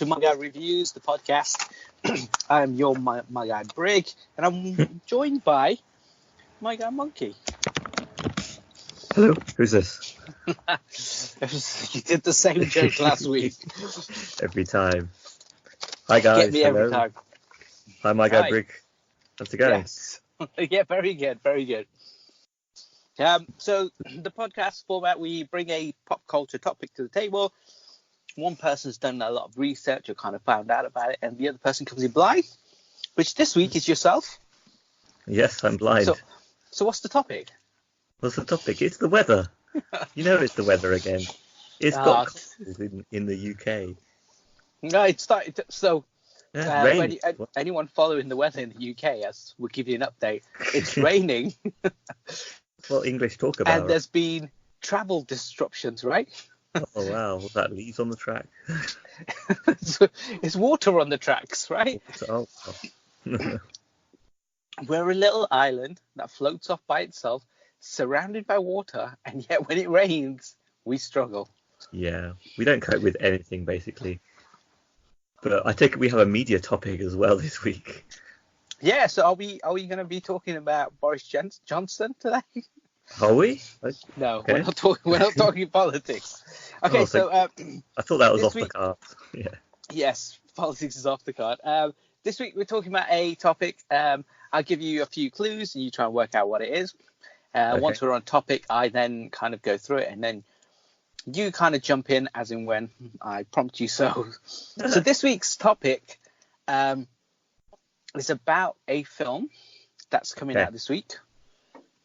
to My Guy Reviews, the podcast. I'm your My Guy Brig, and I'm joined by My Guy Monkey. Hello, who's this? You did the same joke last week. Every time. Hi guys. Get me hello. every time. Hi, My Guy Hi. Brig. How's it going? Yes. Yeah, very good, very good. So the podcast format, we bring a pop culture topic to the table. One person's done a lot of research or kind of found out about it, and the other person comes in blind, which this week is yourself. Yes, I'm blind. So what's the topic? What's the topic? It's the weather. You know it's the weather again. It's got cold in the UK. No, it started. So raining. anyone following the weather in the UK, as we'll give you an update, it's raining. What English talk about? And there's been travel disruptions, right? Oh wow, what's that? Leaves on the track. It's water on the tracks, right? Oh. We're a little island that floats off by itself, surrounded by water, and yet when it rains, we struggle. Yeah, we don't cope with anything basically. But I take it we have a media topic as well this week. Yeah, so are we going to be talking about Boris Johnson today? Are we? No, okay. We're not talking politics. Okay, I thought that was off the card. Yeah. Yes, politics is off the card. This week we're talking about a topic. I'll give you a few clues and you try and work out what it is. Once we're on topic, I then kind of go through it, and then you kind of jump in as in when I prompt you. So this week's topic is about a film that's coming out this week,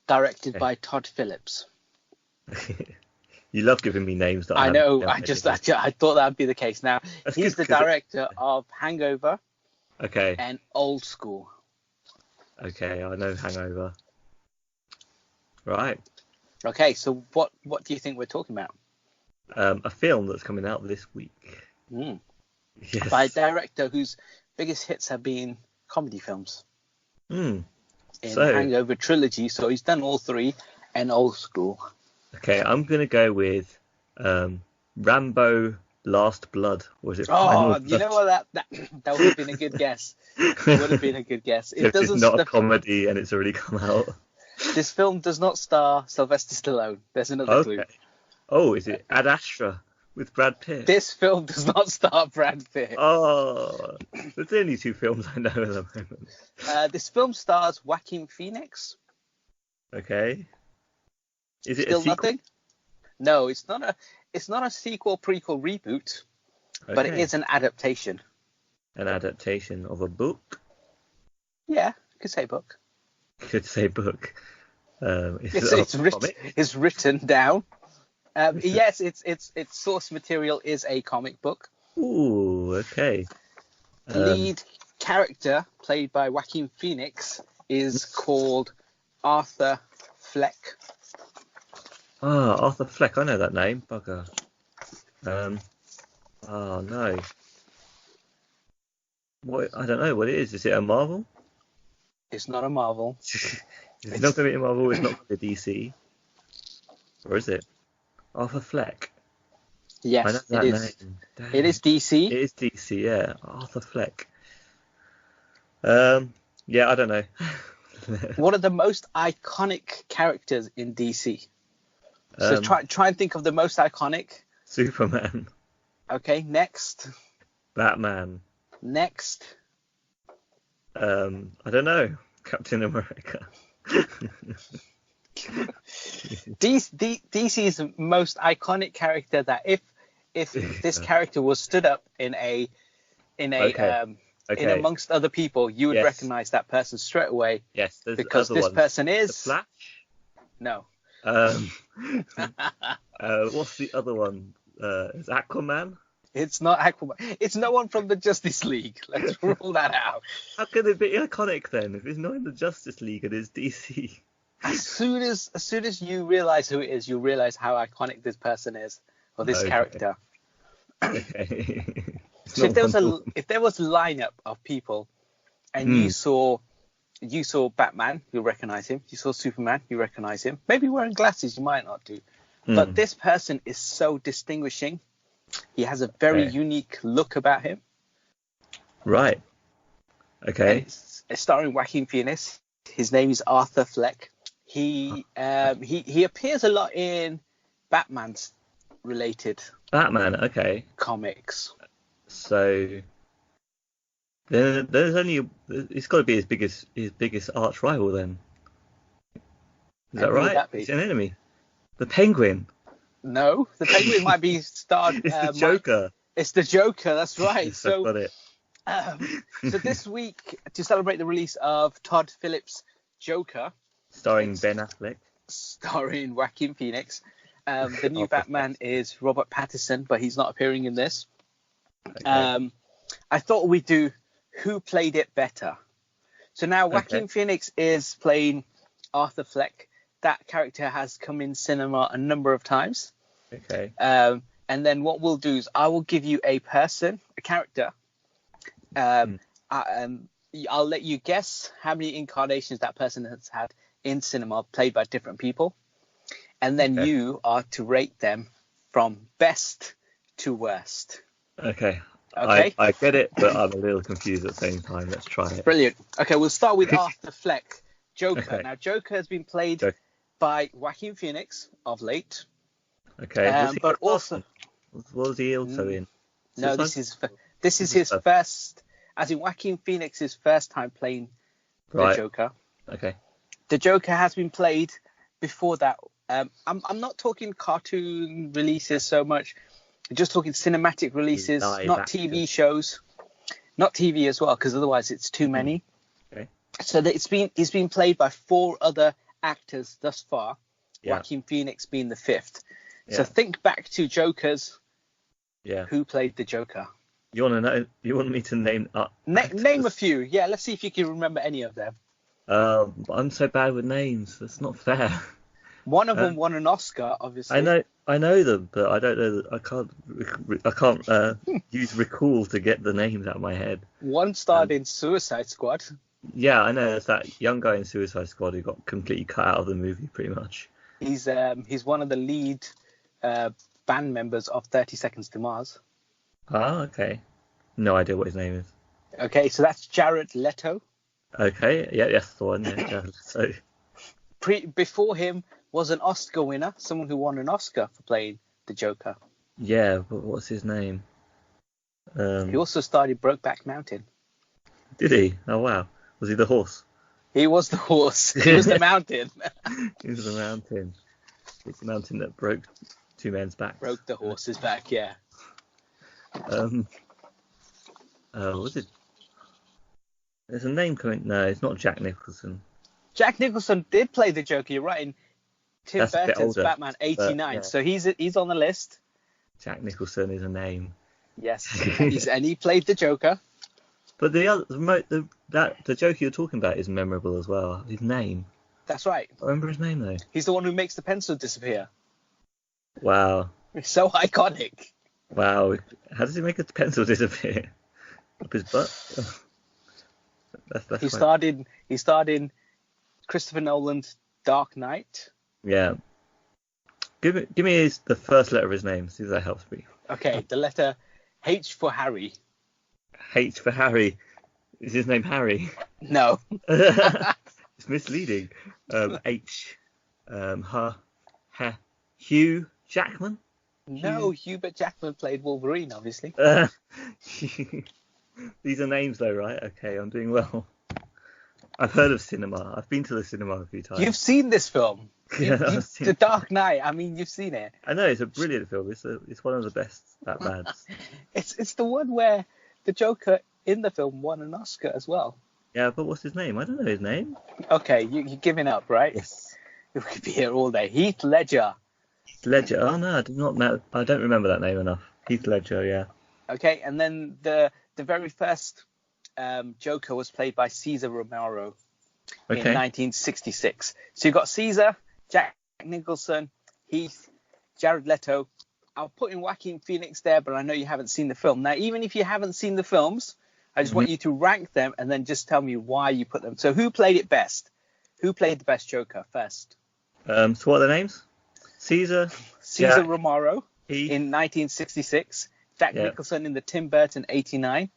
directed by Todd Phillips. You love giving me names that I know. I thought that'd be the case. Now he's the director of Hangover. Okay. And Old School. Okay, I know Hangover. Right. Okay, so what do you think we're talking about? A film that's coming out this week. Yes. By a director whose biggest hits have been comedy films. In Hangover trilogy, so he's done all three, and Old School. Okay, I'm gonna go with Rambo Last Blood. Was it? Oh, you know what? That would have been a good guess. It would have been a good guess. It's not a comedy, and it's already come out. This film does not star Sylvester Stallone. There's another clue. Oh, is it Ad Astra with Brad Pitt? This film does not star Brad Pitt. Oh, there's only two films I know at the moment. This film stars Joaquin Phoenix. Okay. Is it still a sequel? Nothing? No, it's not a sequel, prequel, reboot, but it is an adaptation. An adaptation of a book? Yeah, you could say book. Could say book. It's written down. Yes, its source material is a comic book. Ooh, okay. The lead character, played by Joaquin Phoenix, is called Arthur Fleck. Arthur Fleck, I know that name. Bugger. Oh no. What? I don't know what it is. Is it a Marvel? It's not a Marvel. It's not going to be a Marvel. It's not going to be DC. Or is it? Arthur Fleck. Yes, it is. It is DC. It is DC, yeah. Arthur Fleck. Yeah, I don't know. One of the most iconic characters in DC. So try and think of the most iconic. Superman. Okay, next. Batman. Next. I don't know. Captain America. DC's most iconic character that if this character was stood up in amongst other people, you would recognize that person straight away. Yes, because this person is The Flash? No. What's the other one? Is Aquaman? It's not Aquaman. It's no one from the Justice League. Let's rule that out. How can it be iconic then if it's not in the Justice League and it's DC? As soon as you realize who it is, you realize how iconic this person is, or this character. Okay. So if there was a lineup of people, and you saw Batman, you'll recognize him. You saw Superman, you recognize him. Maybe wearing glasses, you might not do. But this person is so distinguishing He has a very Okay. unique look about him. Right. Okay. And it's starring Joaquin Phoenix. His name is Arthur Fleck. He appears a lot in Batman's related Batman. Okay. comics. So there's only it's got to be his biggest arch rival then. Is that And who would right? that be? It's an enemy. The Penguin. No, the Penguin might be starred. It's the Joker. It's the Joker. That's right. Yes, I've got it. So this week, to celebrate the release of Todd Phillips' Joker, Starring Ben Affleck. starring Joaquin Phoenix, the new Oh, Batman is Robert Pattinson, but he's not appearing in this. Okay. I thought we'd do Who Played It Better. So now Joaquin Phoenix is playing Arthur Fleck. That character has come in cinema a number of times. Okay. And then what we'll do is I will give you a character. I'll let you guess how many incarnations that person has had in cinema, played by different people. And then you are to rate them from best to worst. Okay. Okay. I get it, but I'm a little confused at the same time. Let's try it. Brilliant. Okay, we'll start with Arthur Fleck, Joker. Okay. Now, Joker has been played by Joaquin Phoenix of late. Okay. But also, what was he also in? no, this is his first, as in Joaquin Phoenix's first time playing the Joker. Okay. The Joker has been played before that. I'm not talking cartoon releases so much. I'm just talking cinematic releases, not TV shows, not TV as well, because otherwise it's too many. Okay. So that it's been played by 4 other actors thus far. Joaquin Phoenix being the 5th. So think back to Jokers. Yeah. Who played the Joker? You want to know? You want me to name name a few? Yeah, let's see if you can remember any of them. I'm so bad with names. That's not fair. One of them won an Oscar, obviously. I know them, but I don't know. I can't use recall to get the names out of my head. One starred in Suicide Squad. Yeah, I know. It's that young guy in Suicide Squad who got completely cut out of the movie, pretty much. He's one of the lead band members of 30 Seconds to Mars. Oh, okay. No idea what his name is. Okay, so that's Jared Leto. Okay, yeah, that's the one. Yeah, so before him was an Oscar winner, someone who won an Oscar for playing the Joker. Yeah, but what's his name? He also starred in Brokeback Mountain. Did he? Oh wow. Was he the horse? He was the horse. He was the mountain. He was the mountain. It's the mountain that broke 2 men's backs. Broke the horse's back, yeah. What's it? There's a name coming. No, it's not Jack Nicholson. Jack Nicholson did play the Joker. You're right, in Tim Burton's Batman '89. So he's on the list. Jack Nicholson is a name. Yes, and he played the Joker. But the Joker you're talking about is memorable as well. His name. That's right. I remember his name though. He's the one who makes the pencil disappear. Wow. It's so iconic. Wow. How does he make a pencil disappear? Up his butt? He starred in Christopher Nolan's Dark Knight. Yeah. Give me the first letter of his name. See if that helps me. Okay, the letter H for Harry. H for Harry. Is his name Harry? No. It's misleading. H. Hugh Jackman? No, Hubert Jackman played Wolverine, obviously. These are names though, right? Okay, I'm doing well. I've heard of cinema. I've been to the cinema a few times. You've seen this film. The Dark Knight. I mean, you've seen it. I know, it's a brilliant film. It's one of the best Batmans. It's the one where the Joker in the film won an Oscar as well. Yeah, but what's his name? I don't know his name. Okay, you're giving up, right? Yes. We could be here all day. Heath Ledger. Heath Ledger. Oh no, I do not know. I don't remember that name enough. Heath Ledger, yeah. Okay, and then the very first Joker was played by Cesar Romero in 1966. So you've got Cesar, Jack Nicholson, Heath, Jared Leto. I'll put in Joaquin Phoenix there, but I know you haven't seen the film. Now, even if you haven't seen the films, I just want you to rank them and then just tell me why you put them. So who played it best? Who played the best Joker first? So what are the names? Cesar Romero. in 1966, Jack Yeah. Nicholson in the Tim Burton 89,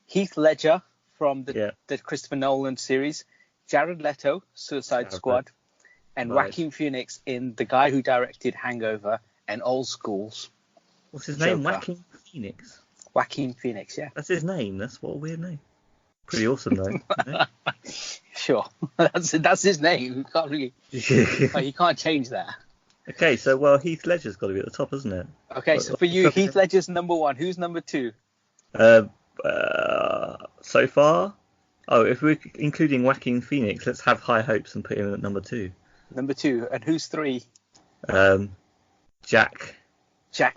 Heath Ledger from Yeah. the Christopher Nolan series, Jared Leto, Suicide Jared Squad, and Right. Joaquin Phoenix in the guy who directed Hangover and Old Schools. What's his Joker. name? Joaquin Phoenix. Joaquin Phoenix, yeah. That's his name. That's what a weird name. Pretty awesome though. Sure, that's his name. You can't really, you can't change that. Okay, so well, Heath Ledger's got to be at the top, isn't it? Okay, so for you, Heath Ledger's number one. Who's number two? So far, if we're including Joaquin Phoenix, let's have high hopes and put him at number two. Number two, and who's three? Jack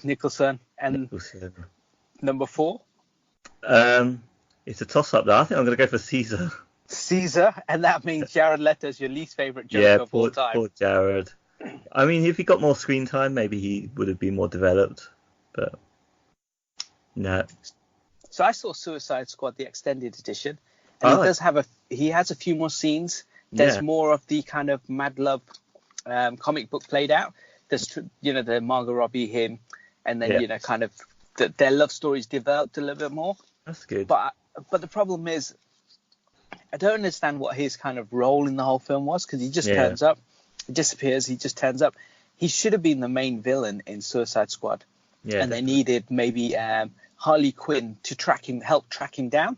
Nicholson, and Nicholson. Number four? It's a toss-up though. I think I'm going to go for Caesar. Caesar, and that means Jared Leto's your least favourite Joker of all time. Poor Jared. I mean, if he got more screen time, maybe he would have been more developed, but no. So I saw Suicide Squad, the extended edition, and he has a few more scenes. There's more of the kind of Mad Love comic book played out. There's, the Margot Robbie, him, and then, kind of their love stories developed a little bit more. That's good. But the problem is, I don't understand what his kind of role in the whole film was, because he just turns up. He disappears. He just turns up. He should have been the main villain in Suicide Squad. Yeah, and they needed maybe Harley Quinn to help track him down.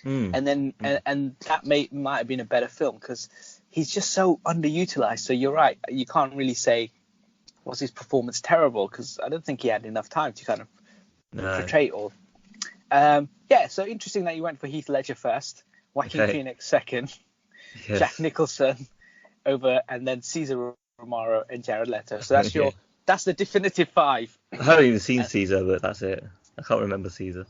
And then and that might have been a better film, because he's just so underutilized. So you're right. You can't really say, was his performance terrible? Because I don't think he had enough time to kind of portray it all. So interesting that you went for Heath Ledger first, Joaquin Phoenix second, Jack Nicholson over, and then Cesar Romero and Jared Leto. So that's that's the definitive five. I haven't even seen Caesar, but that's it. I can't remember Caesar.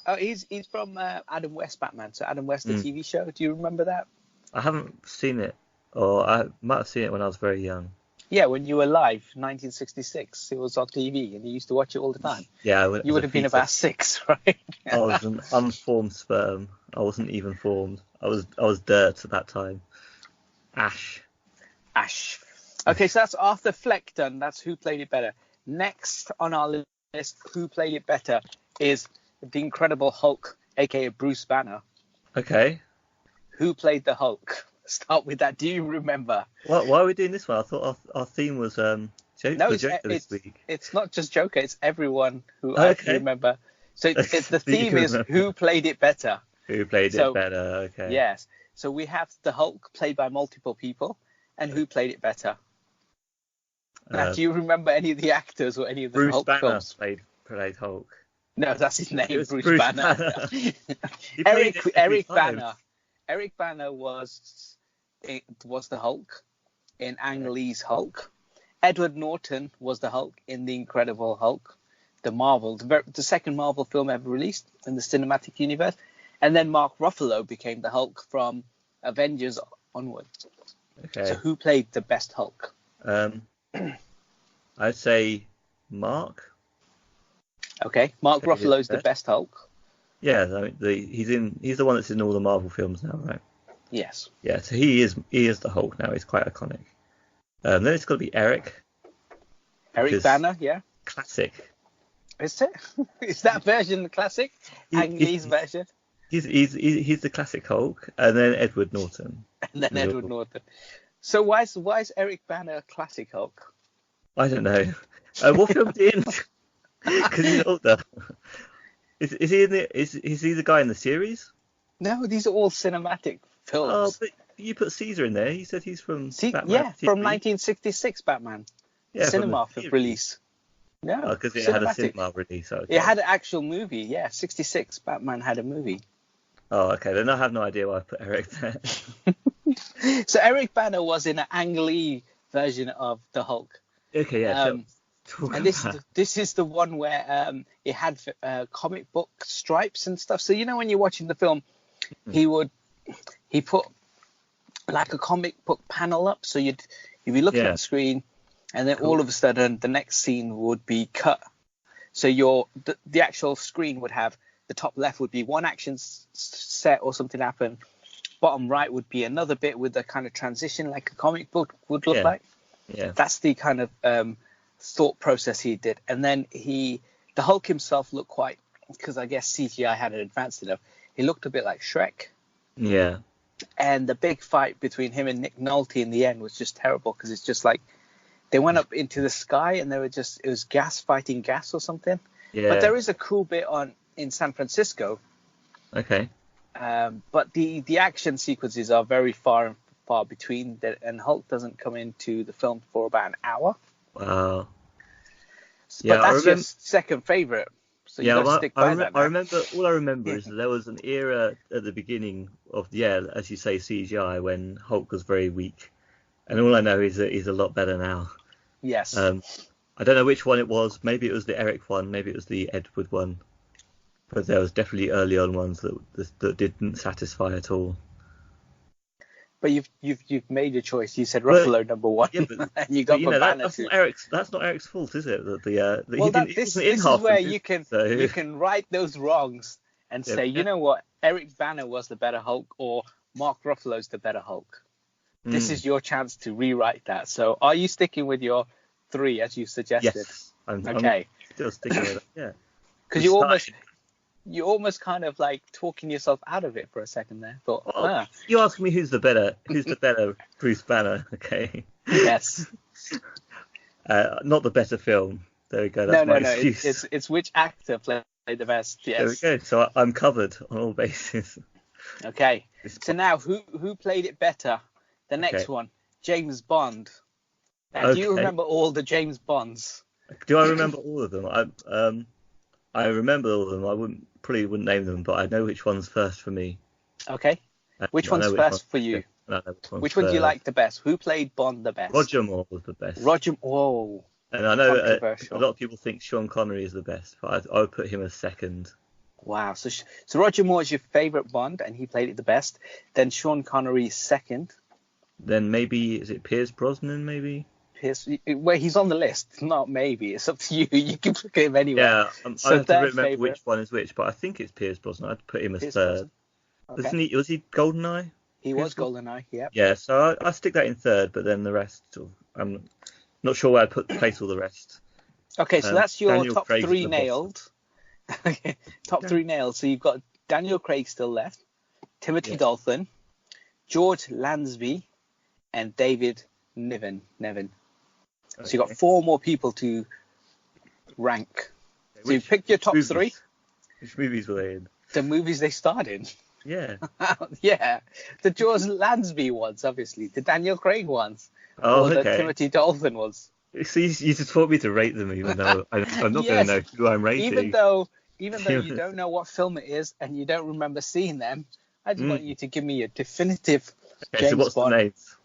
Oh, he's from Adam West Batman. So Adam West, the TV show. Do you remember that? I haven't seen it, or I might have seen it when I was very young. Yeah, when you were live, 1966, it was on TV, and you used to watch it all the time. Yeah, you would have been about 6, right? I was an unformed sperm. I wasn't even formed. I was dirt at that time. Ash. Okay, so that's Arthur Fleck done. That's who played it better. Next on our list, who played it better, is the Incredible Hulk, aka Bruce Banner. Okay. Who played the Hulk? Start with that. Do you remember? Why are we doing this one? I thought our theme was Joker this week. It's not just Joker. It's everyone who I remember. So the theme is who played it better. Who played it better? Okay. Yes. So we have the Hulk played by multiple people, and who played it better. Now, do you remember any of the actors or any of the Bruce Hulk Banner films? played Hulk. No, that's his name, Bruce Banner. Eric Banner. Eric Banner was the Hulk in Ang Lee's Hulk. Edward Norton was the Hulk in The Incredible Hulk, the second Marvel film ever released in the cinematic universe. And then Mark Ruffalo became the Hulk from Avengers onward. Okay. So who played the best Hulk? I'd say Mark. Okay, Mark Ruffalo's the best Hulk. Yeah, I mean, he's the one that's in all the Marvel films now, right? Yes. Yeah, so he is the Hulk now. He's quite iconic. Then it's got to be Eric. Eric Banner, yeah. Classic. Is it? Is that version the classic? Ang Lee's version? He's the classic Hulk, and then Edward Norton. Edward Norton. So why is Eric Banner a classic Hulk? I don't know. What film is he in? Because he's older. Is he in the? Is he the guy in the series? No, these are all cinematic films. Oh, but you put Caesar in there. He said he's from Batman. Yeah, from 1966 Batman. Yeah, cinema release. Yeah, because it had a cinema release. Okay. It had an actual movie. Yeah, 66 Batman had a movie. Oh, okay. Then I have no idea why I put Eric there. So Eric Banner was in an Ang Lee version of the Hulk. Okay, yeah. And this is the one where it had comic book stripes and stuff. So when you're watching the film, he put like a comic book panel up, so you'd be looking at the screen, and then all of a sudden the next scene would be cut. So the actual screen would have, the top left would be one action set or something happen. Bottom right would be another bit with a kind of transition like a comic book would look like. Yeah. That's the kind of thought process he did. And then the Hulk himself looked quite, because I guess CGI hadn't advanced enough, he looked a bit like Shrek. Yeah. And the big fight between him and Nick Nolte in the end was just terrible, because it's just like they went up into the sky and it was gas fighting gas or something. Yeah. But there is a cool bit in San Francisco. Okay. But the action sequences are very far between, and Hulk doesn't come into the film for about an hour. Wow. But that's your second favorite, so you got to stick by that. All I remember is that there was an era at the beginning of, as you say, CGI, when Hulk was very weak, and all I know is that he's a lot better now. Yes. I don't know which one it was. Maybe it was the Eric one. Maybe it was the Edward one. But there was definitely early on ones that didn't satisfy at all. But you've made your choice. You said Ruffalo number one, and you got Banner. That's not Eric's fault, is it? This is where you can right those wrongs and say, you know what, Eric Banner was the better Hulk, or Mark Ruffalo's the better Hulk. This is your chance to rewrite that. So, are you sticking with your 3 as you suggested? Yes, I'm still sticking with it. Yeah, because you almost kind of like talking yourself out of it for a second there. Thought, You ask me who's the better Bruce Banner, okay? Yes. Not the better film. There we go. That's my excuse. It's which actor played the best. Yes. There we go. So I'm covered on all bases. Okay. So now, who played it better? The next one, James Bond. Now, do you remember all the James Bonds? Do I remember all of them? I remember all of them. I probably wouldn't name them, but I know which one's first for me. Okay. Which one's first for you? Which one do you like the best? Who played Bond the best? Roger Moore was the best. Whoa. And I know a lot of people think Sean Connery is the best, but I would put him as second. Wow. So Roger Moore is your favourite Bond, and he played it the best. Then Sean Connery second. Then maybe, is it Pierce Brosnan, maybe? Well, he's on the list. Not maybe. It's up to you. You can put him anywhere. Yeah, I have to remember which one is which, but I think it's Pierce Brosnan. I'd put him as third. Okay. Was he GoldenEye? He was GoldenEye, yeah. Yeah, so I stick that in third, but then the rest, I'm not sure where I'd place all the rest. Okay, so that's your Daniel top Craig's 3 nailed. Top 3 nailed. So you've got Daniel Craig still left, Timothy Dalton, George Lazenby, and David Niven. Okay. So you've got 4 more people to rank. So you picked your top 3. Which movies were they in? The movies they starred in. Yeah. Yeah. The George Lazenby ones, obviously. The Daniel Craig ones. Oh, or the Timothy Dalton ones. See, you just want me to rate them, even though I'm not going to know who I'm rating. Even though you don't know what film it is and you don't remember seeing them, I just want you to give me a definitive James so what's Bond. The names?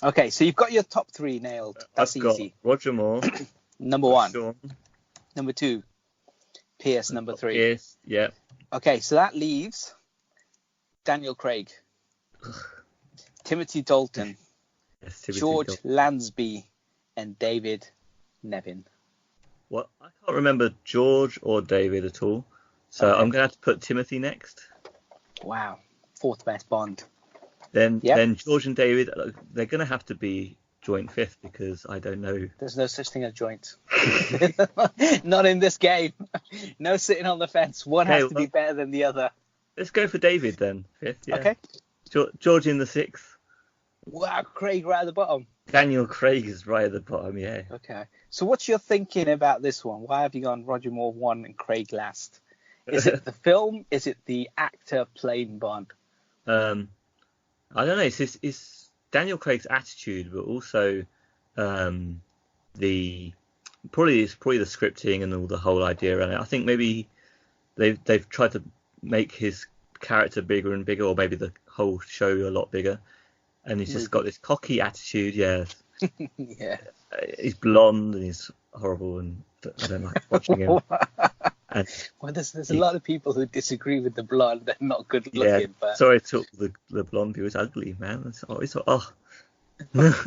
Okay, so you've got your top 3 nailed. That's easy. Roger Moore. Number 1. Sean. Number 2. Pierce, number 3. Pierce, yeah. Okay, so that leaves Daniel Craig, Timothy Dalton, George Lazenby, and David Niven. Well, I can't remember George or David at all, so I'm going to have to put Timothy next. Wow, 4th best Bond. Then George and David, they're going to have to be joint 5th, because I don't know. There's no such thing as joint. Not in this game. No sitting on the fence. One has to be better than the other. Let's go for David then, 5th. Yeah. Okay. George in the 6th. Wow, Craig right at the bottom. Daniel Craig is right at the bottom, yeah. Okay. So what's your thinking about this one? Why have you gone Roger Moore 1 and Craig last? Is it the film? Is it the actor playing Bond? I don't know. It's Daniel Craig's attitude, but also probably the scripting and all the whole idea around it. I think maybe they've tried to make his character bigger and bigger, or maybe the whole show a lot bigger, and he's just got this cocky attitude. Yeah. Yeah. He's blonde and he's horrible, and I don't like watching him. Well, there's a lot of people who disagree with the blonde. They're not good looking. Yeah, but... sorry to the blonde who is ugly, man. What do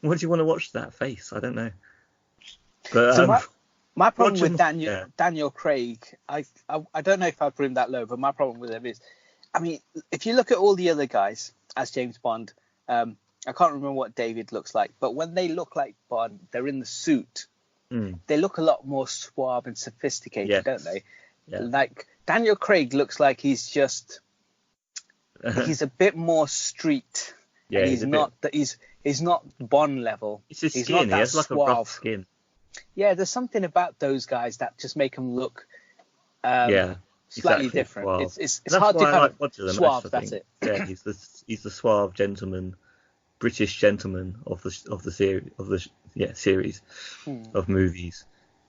you want to watch that face? I don't know. But so my problem with Daniel Craig, I don't know if I'd put him that low, but my problem with him is, I mean, if you look at all the other guys as James Bond, I can't remember what David looks like, but when they look like Bond, they're in the suit. they look a lot more suave and sophisticated, don't they? Yeah. Like Daniel Craig looks like he's just he's a bit more street. Yeah, and he's not Bond level. It's his he's skin. Not that He has like suave. a rough skin. Yeah, there's something about those guys that just make them look Yeah. slightly Exactly, different. suave. It's That's hard to why I kind like of Roger the suave. most, I That's think. it. Yeah, he's the suave gentleman, British gentleman of the series of movies.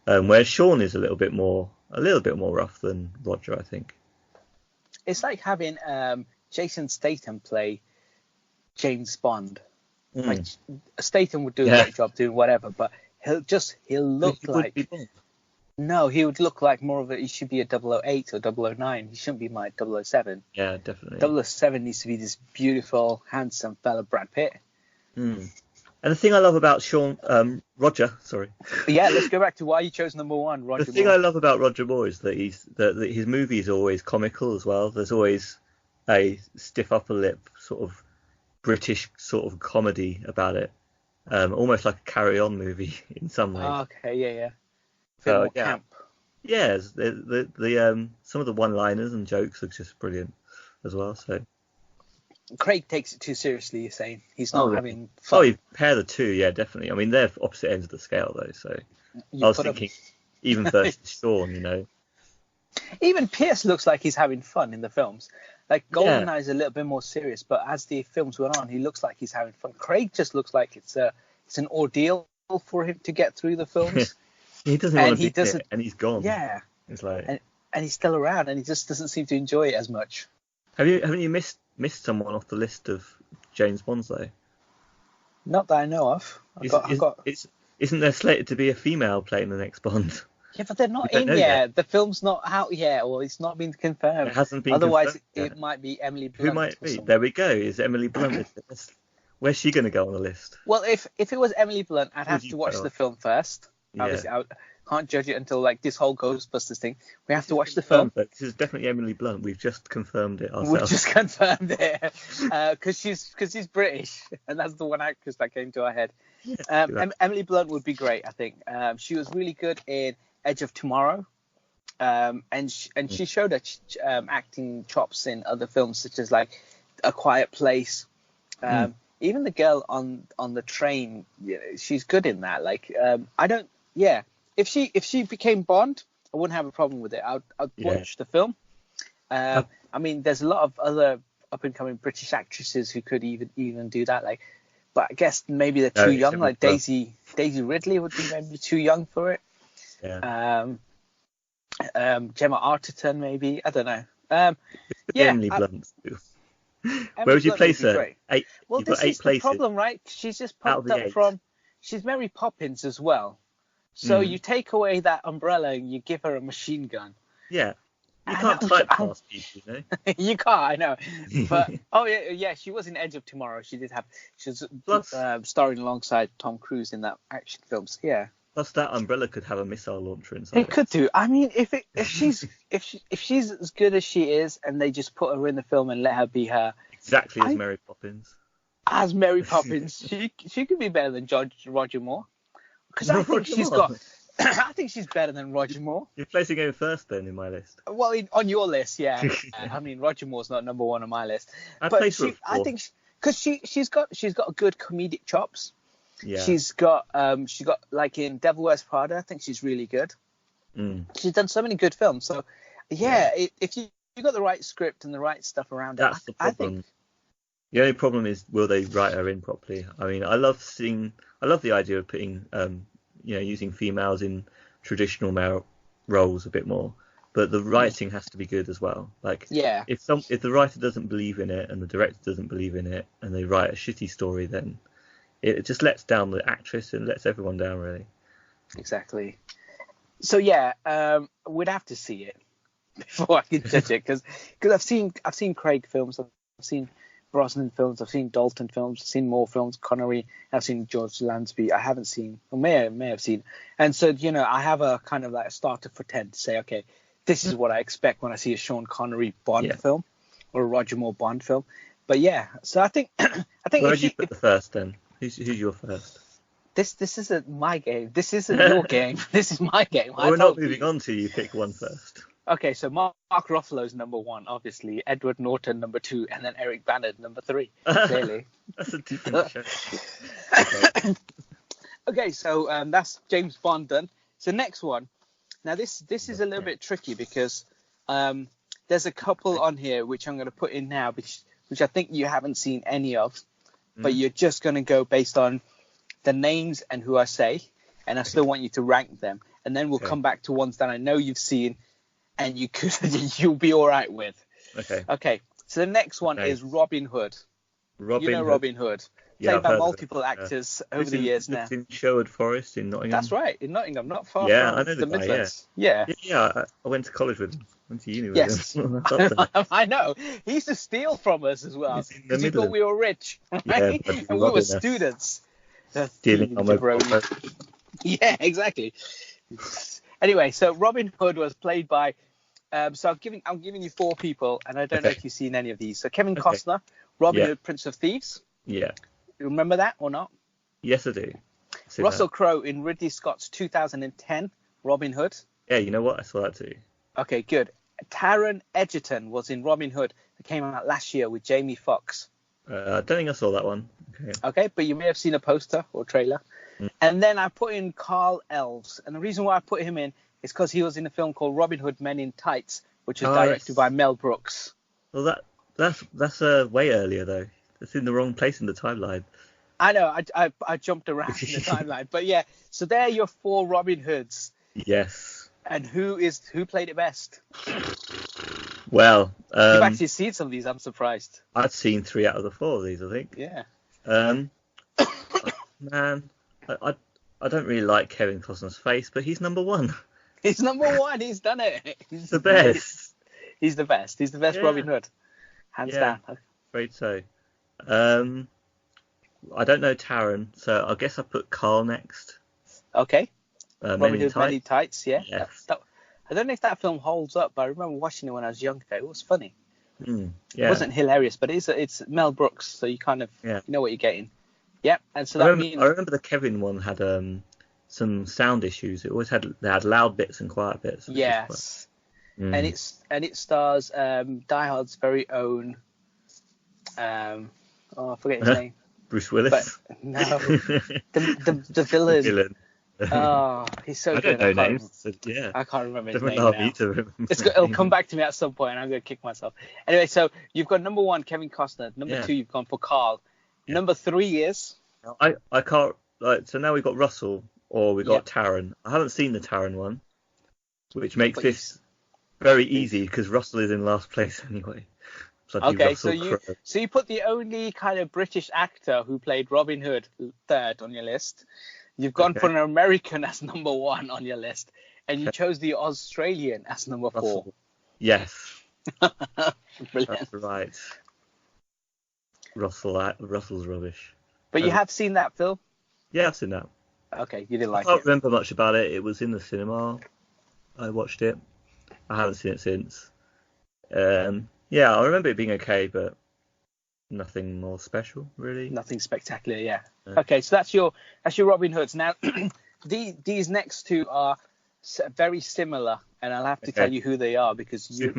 Whereas Sean is a little bit more rough than Roger, I think. It's like having Jason Statham play James Bond. Like Statham would do a great job doing whatever, but he'll look like. Be Bond. No, he would look like more of a. He should be a 008 or 009. He shouldn't be my 007. Yeah, definitely. 007 needs to be this beautiful, handsome fella, Brad Pitt. And the thing I love about Roger, sorry. Yeah, let's go back to why you chose number one, Roger. The thing I love about Roger Moore is that that his movies are always comical as well. There's always a stiff upper lip sort of British sort of comedy about it, almost like a Carry On movie in some ways. Oh, okay, yeah. So, Camp. Yeah, the some of the one-liners and jokes are just brilliant as well. So Craig takes it too seriously. You're saying he's not having fun. Oh, you pair the two, yeah, definitely. I mean, they're opposite ends of the scale though. So I was thinking, even versus Sean, you know. Even Pierce looks like he's having fun in the films. Like GoldenEye is a little bit more serious, but as the films went on, he looks like he's having fun. Craig just looks like it's an ordeal for him to get through the films. He doesn't want to be it, and he's gone. Yeah, it's like, and he's still around, and he just doesn't seem to enjoy it as much. Haven't you missed someone off the list of James Bonds though? Not that I know of. Isn't there slated to be a female playing the next Bond? Yeah, but they're not in yet. The film's not out yet, or it's not been confirmed. It hasn't been. Otherwise, confirmed it might be Emily Blunt. Who might it be? There we go. Is Emily Blunt? Where's she going to go on the list? Well, if it was Emily Blunt, I'd have to watch the film first. Yeah. Obviously, I can't judge it until like this whole Ghostbusters thing. We have to watch the film. This is definitely Emily Blunt. We've just confirmed it ourselves. We've just confirmed it because she's British, and that's the one actress that came to our head. Emily Blunt would be great, I think. She was really good in Edge of Tomorrow, and she showed her acting chops in other films such as like A Quiet Place. Even the girl on the train, she's good in that. Like if she became Bond, I wouldn't have a problem with it. I'd watch the film. I mean, there's a lot of other up and coming British actresses who could even do that. Like, but I guess maybe they're too young. Like Daisy Ridley would be maybe too young for it. Yeah. Gemma Arterton maybe. I don't know. Emily Blunt. Where would you place her? Well, this is the problem, right? She's just popped up from. She's Mary Poppins as well. So you take away that umbrella and you give her a machine gun. Yeah. You can't typecast people, you know. You can't, I know. But she was in Edge of Tomorrow. She was starring alongside Tom Cruise in that action film. So, yeah. Plus, that umbrella could have a missile launcher inside. It could do. I mean, if she's as good as she is, and they just put her in the film and let her be her exactly as Mary Poppins. As Mary Poppins, she could be better than Roger Moore. Because I think she's better than Roger Moore. You're placing him first then in my list. Well, on your list, yeah. I mean, Roger Moore's not number one on my list. I think because she's got good comedic chops. Yeah. She's got like in Devil Wears Prada. I think she's really good. She's done so many good films. So if you got the right script and the right stuff around that's the problem. I think the only problem is, will they write her in properly? I mean, I love the idea of putting using females in traditional male roles a bit more, but the writing has to be good as well. Like, if the writer doesn't believe in it and the director doesn't believe in it and they write a shitty story, then it just lets down the actress and lets everyone down, really. Exactly. So we'd have to see it before I can judge it, because I've seen Craig films, I've seen Brosnan films, I've seen Dalton films, I've seen Moore films, Connery, I've seen George Lansby. I haven't seen, or may have seen, and so I have a kind of like a starter for 10 to say, okay, this is what I expect when I see a Sean Connery Bond film or a Roger Moore Bond film. But so I think where would you put the first then? Who's your first? This isn't my game. This isn't your game. This is my game. Well, we're not moving on to you pick one first. Okay, so Mark Ruffalo's number 1, obviously. Edward Norton number 2, and then Eric Bana number 3. Clearly. That's a different show. Okay, so that's James Bond done. So next one. Now this is a little bit tricky because there's a couple on here which I'm going to put in now, which I think you haven't seen any of, but you're just going to go based on the names and who I say, and I still want you to rank them, and then we'll come back to ones that I know you've seen and you'll be all right with. Okay. So the next one is Robin Hood. Robin Hood. Played by multiple actors over the years now. In Sherwood Forest in Nottingham. That's right, in Nottingham, not far from I know the guy, Midlands. Yeah, I went to college with him. Went to uni with him. I know. He used to steal from us as well because he thought we were rich, right? Yeah, and we were students. Stealing on my Yeah, exactly. Anyway, so Robin Hood was played by. So I'm giving you 4 people, and I don't know if you've seen any of these. So Kevin Costner, Robin Hood, Prince of Thieves. Yeah. You remember that or not? Yes, I do. Russell Crowe in Ridley Scott's 2010 Robin Hood. Yeah, you know what? I saw that too. Okay, good. Taron Egerton was in Robin Hood that came out last year with Jamie Foxx. I don't think I saw that one. Okay, but you may have seen a poster or trailer. And then I put in Carl Elves. And the reason why I put him in is because he was in a film called Robin Hood Men in Tights, which was directed by Mel Brooks. Well, that's way earlier, though. It's in the wrong place in the timeline. I know, I jumped around in the timeline. But yeah, so there are your 4 Robin Hoods. Yes. And who played it best? Well, you've actually seen some of these, I'm surprised. I'd seen 3 out of the 4 of these, I think. Yeah. Man, I don't really like Kevin Costner's face, but he's number 1. He's number 1. He's done it. He's the best. He's the best. He's the best Robin Hood. Hands down. Afraid so. I don't know Taron, so I guess I put Carl next. Okay. Robin Hood Men in Tights, yeah. Yes. I don't know if that film holds up, but I remember watching it when I was younger. It was funny. Yeah. It wasn't hilarious, but it's Mel Brooks, so you kind of you know what you're getting. Yep. And so I remember the Kevin one had some sound issues. They had loud bits and quiet bits. Yes. And it stars Die Hard's very own I forget his name. Bruce Willis. But, no, the villain. Villain. Oh, he's so good. I don't know names. So, yeah. I can't remember his name now. It'll come back to me at some point, and I'm going to kick myself. Anyway, so you've got number 1, Kevin Costner. Number 2, you've gone for Carl. Yeah. Number 3 is? I can't. So now we've got Russell, or we've got Taron. I haven't seen the Taron one, which makes this very easy because Russell is in last place anyway. Okay, so you put the only kind of British actor who played Robin Hood 3rd on your list. You've gone for an American as number 1 on your list, and you chose the Australian as number 4. Yes. Brilliant. That's right. Russell's rubbish. But you have seen that film? Yeah, I've seen that. Okay, you didn't like it? I don't remember much about it. It was in the cinema. I watched it. I haven't seen it since. Yeah, I remember it being okay, but nothing more special, really. Nothing spectacular, yeah. Okay, so that's your Robin Hoods. Now, these next 2 are very similar, and I'll have to tell you who they are because you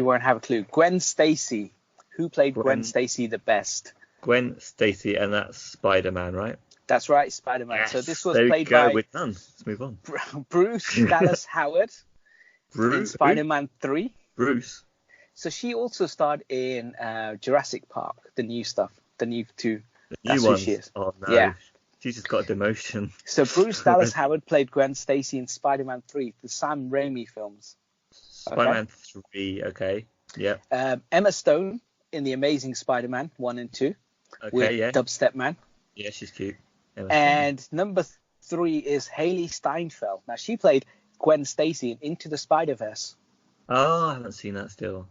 won't have a clue. Gwen Stacy. Who played Gwen Stacy the best? Gwen Stacy, and that's Spiderman, right? That's right, Spiderman. Yes, so this was played by... We're done. Let's move on. Bruce Dallas Howard in Spider-Man 3. Bruce. So she also starred in Jurassic Park, the new stuff, the new 2. The new ones. She is. Oh no. Yeah. She just got a demotion. So Bruce Dallas Howard played Gwen Stacy in Spider-Man 3, the Sam Raimi films. Spider-Man 3, okay. Yeah. Emma Stone in The Amazing Spider-Man 1 and 2 with Dubstep Man. Yeah, she's cute. And number 3 is Haley Steinfeld. Now, she played Gwen Stacy in Into the Spider-Verse. Oh, I haven't seen that still.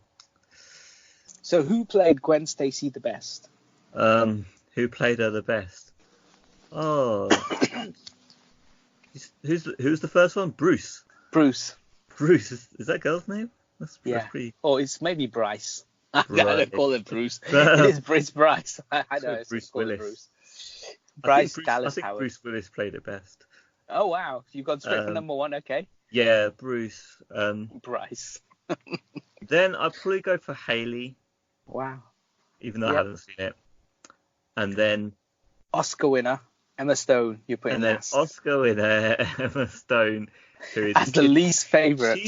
So who played Gwen Stacy the best? Who played her the best? Oh. Who's the first one? Bruce. Bruce. Is that girl's name? That's pretty... Or it's maybe Bryce. I don't call it Bruce. It's Bryce. I know. Bruce Willis. Bryce Dallas Howard. Bruce Willis played it best. Oh wow, you've gone straight for number one. Okay. Yeah, Bruce. Bryce. Then I'd probably go for Haley. Wow. Even though I haven't seen it. And then Oscar winner Emma Stone. You put in there. last. Oscar winner Emma Stone, who is as the least favourite.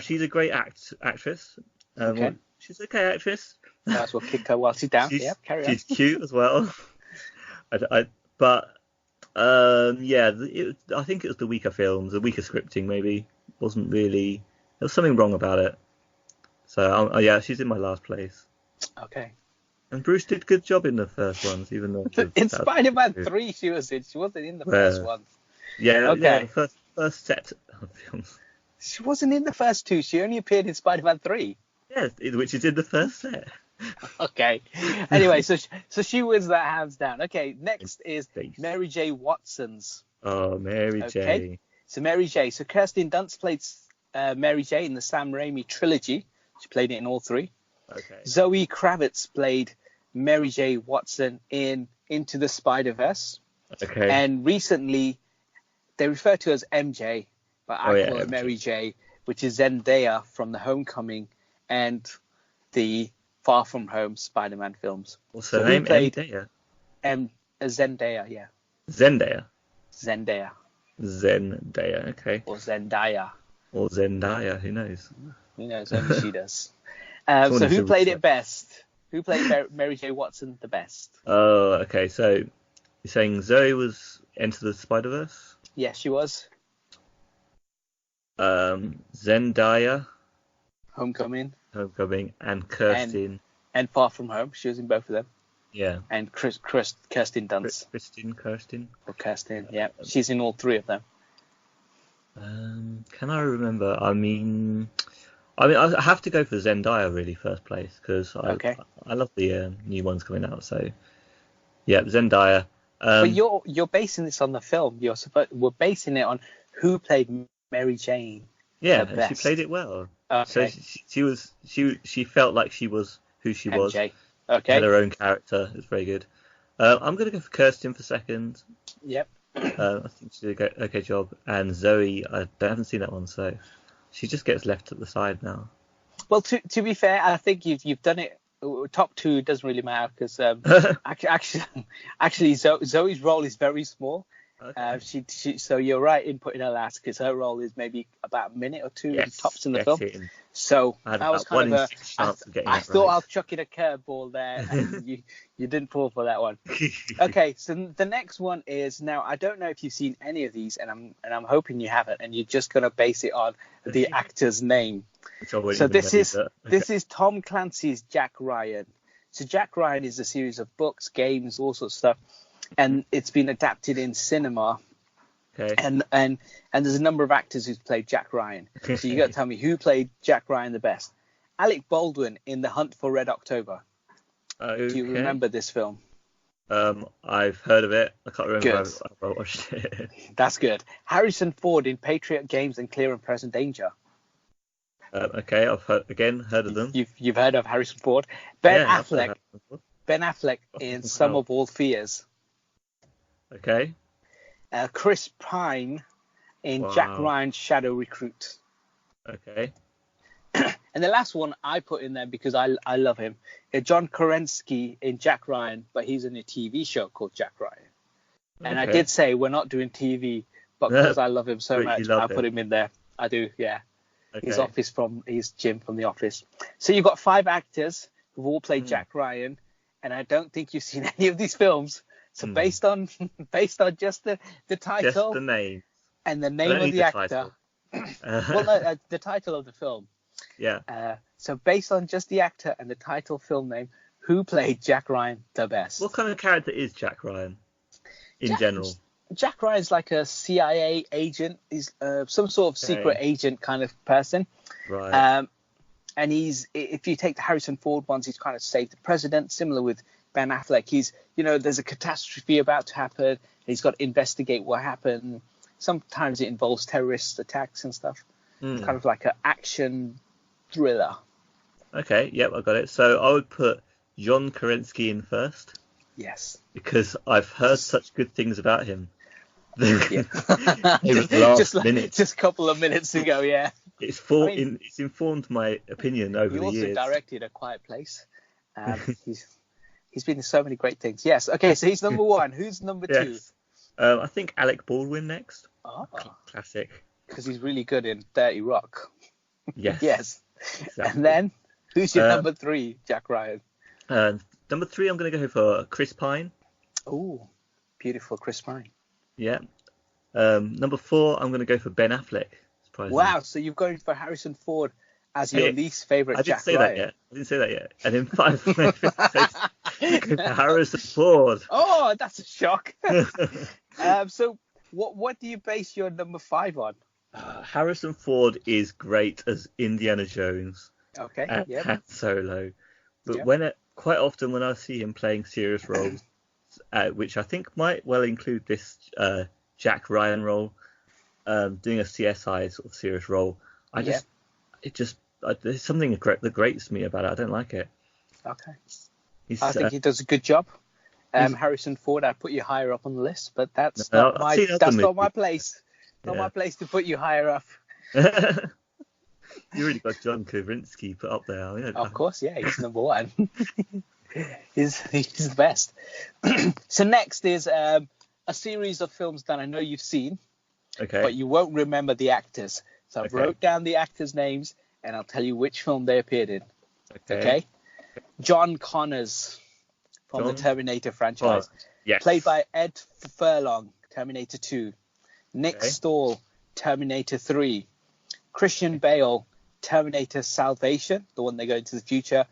She's a great actress. Okay. She's an okay actress. Might as well kick her while she's down. Carry on. She's cute as well. I think it was the weaker films, the weaker scripting maybe. Wasn't really. There was something wrong about it. So she's in my last place. Okay. And Bruce did a good job in the first ones, even though in Spider-Man 3 she was in. She wasn't in the first one. Yeah, okay. Yeah, the first set of films. She wasn't in the first two. She only appeared in Spider-Man 3. Yeah, which is in the first set. Okay. Anyway, so she wins that hands down. Okay, next is Mary J. Watson's. Oh, Mary J. So Mary J. So Kirsten Dunst played Mary J. in the Sam Raimi trilogy. She played it in all three. Okay. Zoe Kravitz played Mary J. Watson in Into the Spider-Verse. Okay. And recently, they refer to her as MJ, but I call her MJ. Mary J., which is Zendaya from the Homecoming and the Far From Home Spider-Man films. What's her name? Zendaya, yeah. Zendaya. Zendaya, okay. Or Zendaya. Or Zendaya, who knows? Who knows, only she does. So who played it best? Who played Mary J. Watson the best? Oh, okay. So you're saying Zoe was Into the Spider-Verse? Yes, she was. Zendaya. Homecoming, and Kirsten. And Far From Home. She was in both of them. Yeah. And Kirsten Dunst. Kirsten. Or Kirsten, yeah. She's in all three of them. Can I remember? I mean, I have to go for Zendaya really first place because I love the new ones coming out. So, yeah, Zendaya. But you're basing this on the film. We're basing it on who played Mary Jane. Yeah, she played it well. Okay. So she felt like she was who she was. MJ. Okay. Had her own character. It's very good. I'm gonna go for Kirsten for second. Yep. I think she did a okay job. And Zoe, I haven't seen that one, so she just gets left at the side now. Well, to be fair, I think you've done it. Top two doesn't really matter because actually Zoe's role is very small. Okay. So you're right in putting her last because her role is maybe about a minute or two tops in the film. So that was kind of I thought I'll chuck in a curveball there, and you didn't fall for that one. Okay, so the next one is, now I don't know if you've seen any of these, and I'm hoping you haven't, and you're just gonna base it on the actor's name. So this is Tom Clancy's Jack Ryan. So Jack Ryan is a series of books, games, all sorts of stuff. And it's been adapted in cinema. Okay. And there's a number of actors who've played Jack Ryan. So you got to tell me who played Jack Ryan the best. Alec Baldwin in The Hunt for Red October. Okay. Do you remember this film? I've heard of it. I can't remember if I watched it. That's good. Harrison Ford in Patriot Games and Clear and Present Danger. Okay, I've heard of them. You've heard of Harrison Ford. Ben Affleck in Sum of All Fears. Okay. Chris Pine in Jack Ryan's Shadow Recruit. Okay. And the last one I put in there because I love him. John Kerensky in Jack Ryan, but he's in a TV show called Jack Ryan. And I did say we're not doing TV, but because I love him so much, I put him in there. I do, yeah. Okay. He's Jim from The Office. So you've got 5 actors who've all played Jack Ryan, and I don't think you've seen any of these films. So based on just the title, just the name, and the name of the actor, the title of the film. Yeah. So based on just the actor and the title, film name, who played Jack Ryan the best? What kind of character is Jack Ryan in general? Jack Ryan's like a CIA agent. He's some sort of secret agent kind of person. Right. And if you take the Harrison Ford ones, he's kind of saved the president. Similar with Ben Affleck, there's a catastrophe about to happen. He's got to investigate what happened. Sometimes it involves terrorist attacks and stuff. It's kind of like an action thriller. Okay, yep, I got it. So I would put John Kerensky in first. Yes. Because I've heard such good things about him. Yeah. Just a couple of minutes ago, yeah. It's informed my opinion over the years. He also directed A Quiet Place. He's been in so many great things. Yes. Okay, so he's number one. Who's number two? I think Alec Baldwin next. Oh. Classic. Because he's really good in 30 Rock. Yes. Yes. Exactly. And then, who's your number three, Jack Ryan? Number three, I'm going to go for Chris Pine. Oh, beautiful Chris Pine. Yeah. Number four, I'm going to go for Ben Affleck. Wow, so you've gone for Harrison Ford as your least favourite Jack Ryan. I didn't say that yet. And in five, Harrison Ford. Oh, that's a shock. So what do you base your number five on? Harrison Ford is great as Indiana Jones. Okay. And Han Solo. But quite often when I see him playing serious roles, which I think might well include this Jack Ryan role, doing a CSI sort of serious role, there's something that grates me about it. I don't like it. Okay. I think he does a good job. Harrison Ford, I'd put you higher up on the list, but that's not my place. Not my place to put you higher up. You really got John Krasinski put up there. Of course, yeah, he's number one. he's the best. So next is a series of films that I know you've seen, but you won't remember the actors. So I wrote down the actors' names, and I'll tell you which film they appeared in. Okay? John Connors from the Terminator franchise. Yes. Played by Ed Furlong, Terminator 2. Nick Stahl, Terminator 3. Christian Bale, Terminator Salvation, the one they go into the future.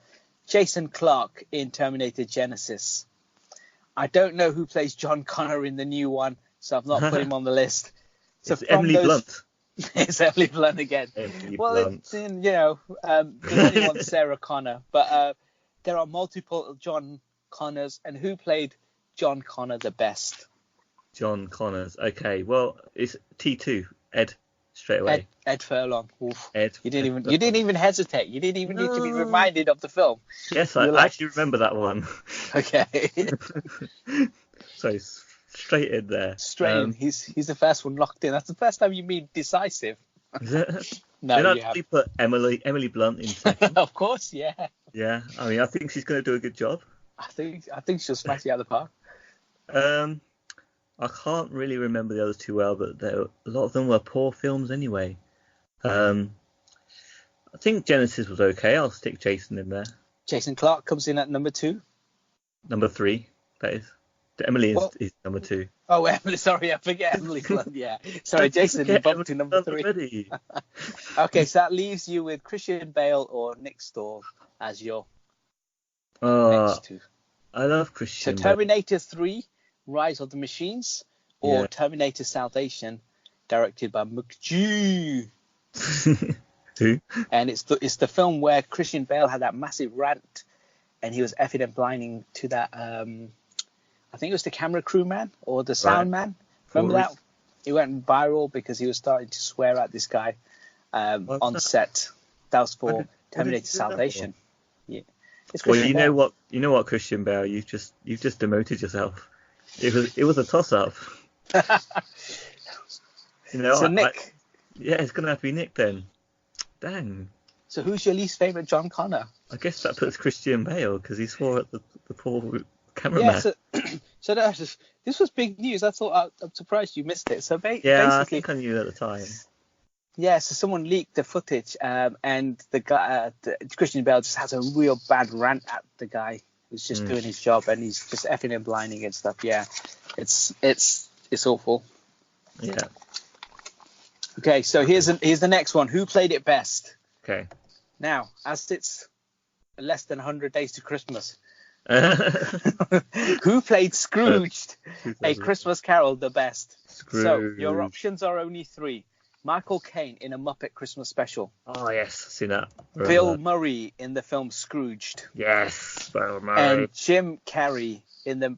Jason Clarke in Terminator Genesis. I don't know who plays John Connor in the new one, so I've not put him on the list. So it's Emily Blunt. It's Emily Blunt again. It's in, there's only one Sarah Connor, but there are multiple John Connors. And who played John Connor the best? John Connors. Okay, well, it's T2, Ed, straight away. Ed Furlong. Oof. Ed. You didn't even hesitate. You didn't even need to be reminded of the film. Yes, I actually remember that one. Okay. So straight in there. Straight in. He's the first one locked in. That's the first time you mean decisive. Is it? No, you haven't. Actually put Emily Blunt in second. Of course, yeah. Yeah, I mean, I think she's going to do a good job. I think she'll smash it out of the park. I can't really remember the others too well, but a lot of them were poor films anyway. I think Genesis was okay. I'll stick Jason in there. Jason Clarke comes in at number 2. Number 3, that is. Emily is number 2. Oh, Emily, sorry, I forget Emily Blunt, yeah. Sorry, Jason, you bumped to number 3. Okay, so that leaves you with Christian Bale or Nick Stahl as your next two. I love Christian Bale. So Terminator 3, Rise of the Machines, or Terminator Salvation, directed by McG. Who? And it's the film where Christian Bale had that massive rant, and he was effing and blinding to that. I think it was the camera crew man or the sound man. Remember that? He went viral because he was starting to swear at this guy on set. That was for Terminator Salvation. Yeah. Well, you know what, Christian Bale, you've just demoted yourself. It was a toss up. So Nick. It's gonna have to be Nick then. Dang. So who's your least favorite John Connor? I guess that puts Christian Bale because he swore at the poor cameraman. Yeah. So this was big news. I'm surprised you missed it. So basically, I think I knew at the time. Yeah, so someone leaked the footage, and the guy, Christian Bale, just has a real bad rant at the guy who's just doing his job, and he's just effing and blinding and stuff. Yeah, it's awful. Yeah. Okay, so here's the next one. Who played it best? Okay. Now, as it's less than 100 days to Christmas, who played Scrooged, A Christmas Carol, the best? Scrooge. So your options are only 3. Michael Caine in A Muppet Christmas Special. Oh, yes, I've seen that. Bill Murray in the film Scrooged. Yes, Bill Murray. And Jim Carrey in the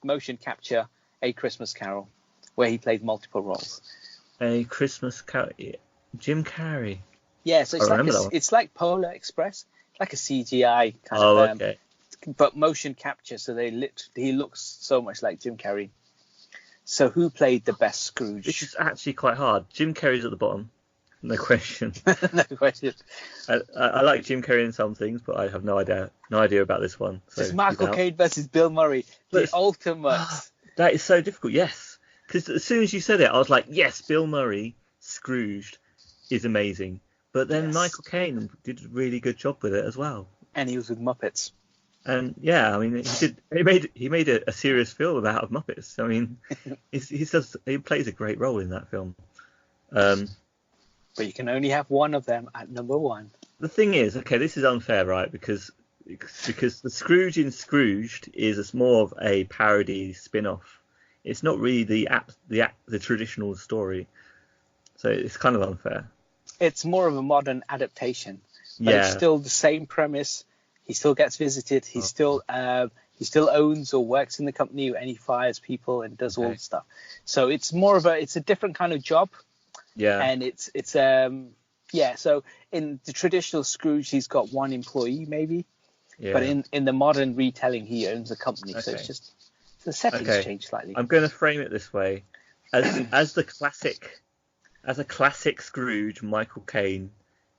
motion capture A Christmas Carol, where he played multiple roles. A Christmas Carol. Jim Carrey. Yeah, so it's like Polar Express, like a CGI kind of but motion capture, so he looks so much like Jim Carrey. So who played the best Scrooge? This is actually quite hard. Jim Carrey's at the bottom, no question. No question. I like Jim Carrey in some things, but I have no idea about this one. So it's Michael Caine versus Bill Murray, the ultimate. That is so difficult. Yes, because as soon as you said it, I was like, yes, Bill Murray, Scrooged, is amazing. But then Michael Caine did a really good job with it as well. And he was with Muppets. And yeah, I mean, he made a serious film out of Muppets. I mean, he plays a great role in that film. But you can only have one of them at number one. The thing is, okay, this is unfair, right? Because the Scrooge in Scrooged is more of a parody spin-off. It's not really the traditional story, so it's kind of unfair. It's more of a modern adaptation, but it's still the same premise. He still gets visited. He still owns or works in the company, and he fires people and does all the stuff. So it's more of it's a different kind of job. Yeah. And it's So in the traditional Scrooge, he's got one employee maybe. Yeah. But in the modern retelling, he owns a company. So it's just the settings change slightly. I'm going to frame it this way: as a classic Scrooge, Michael Caine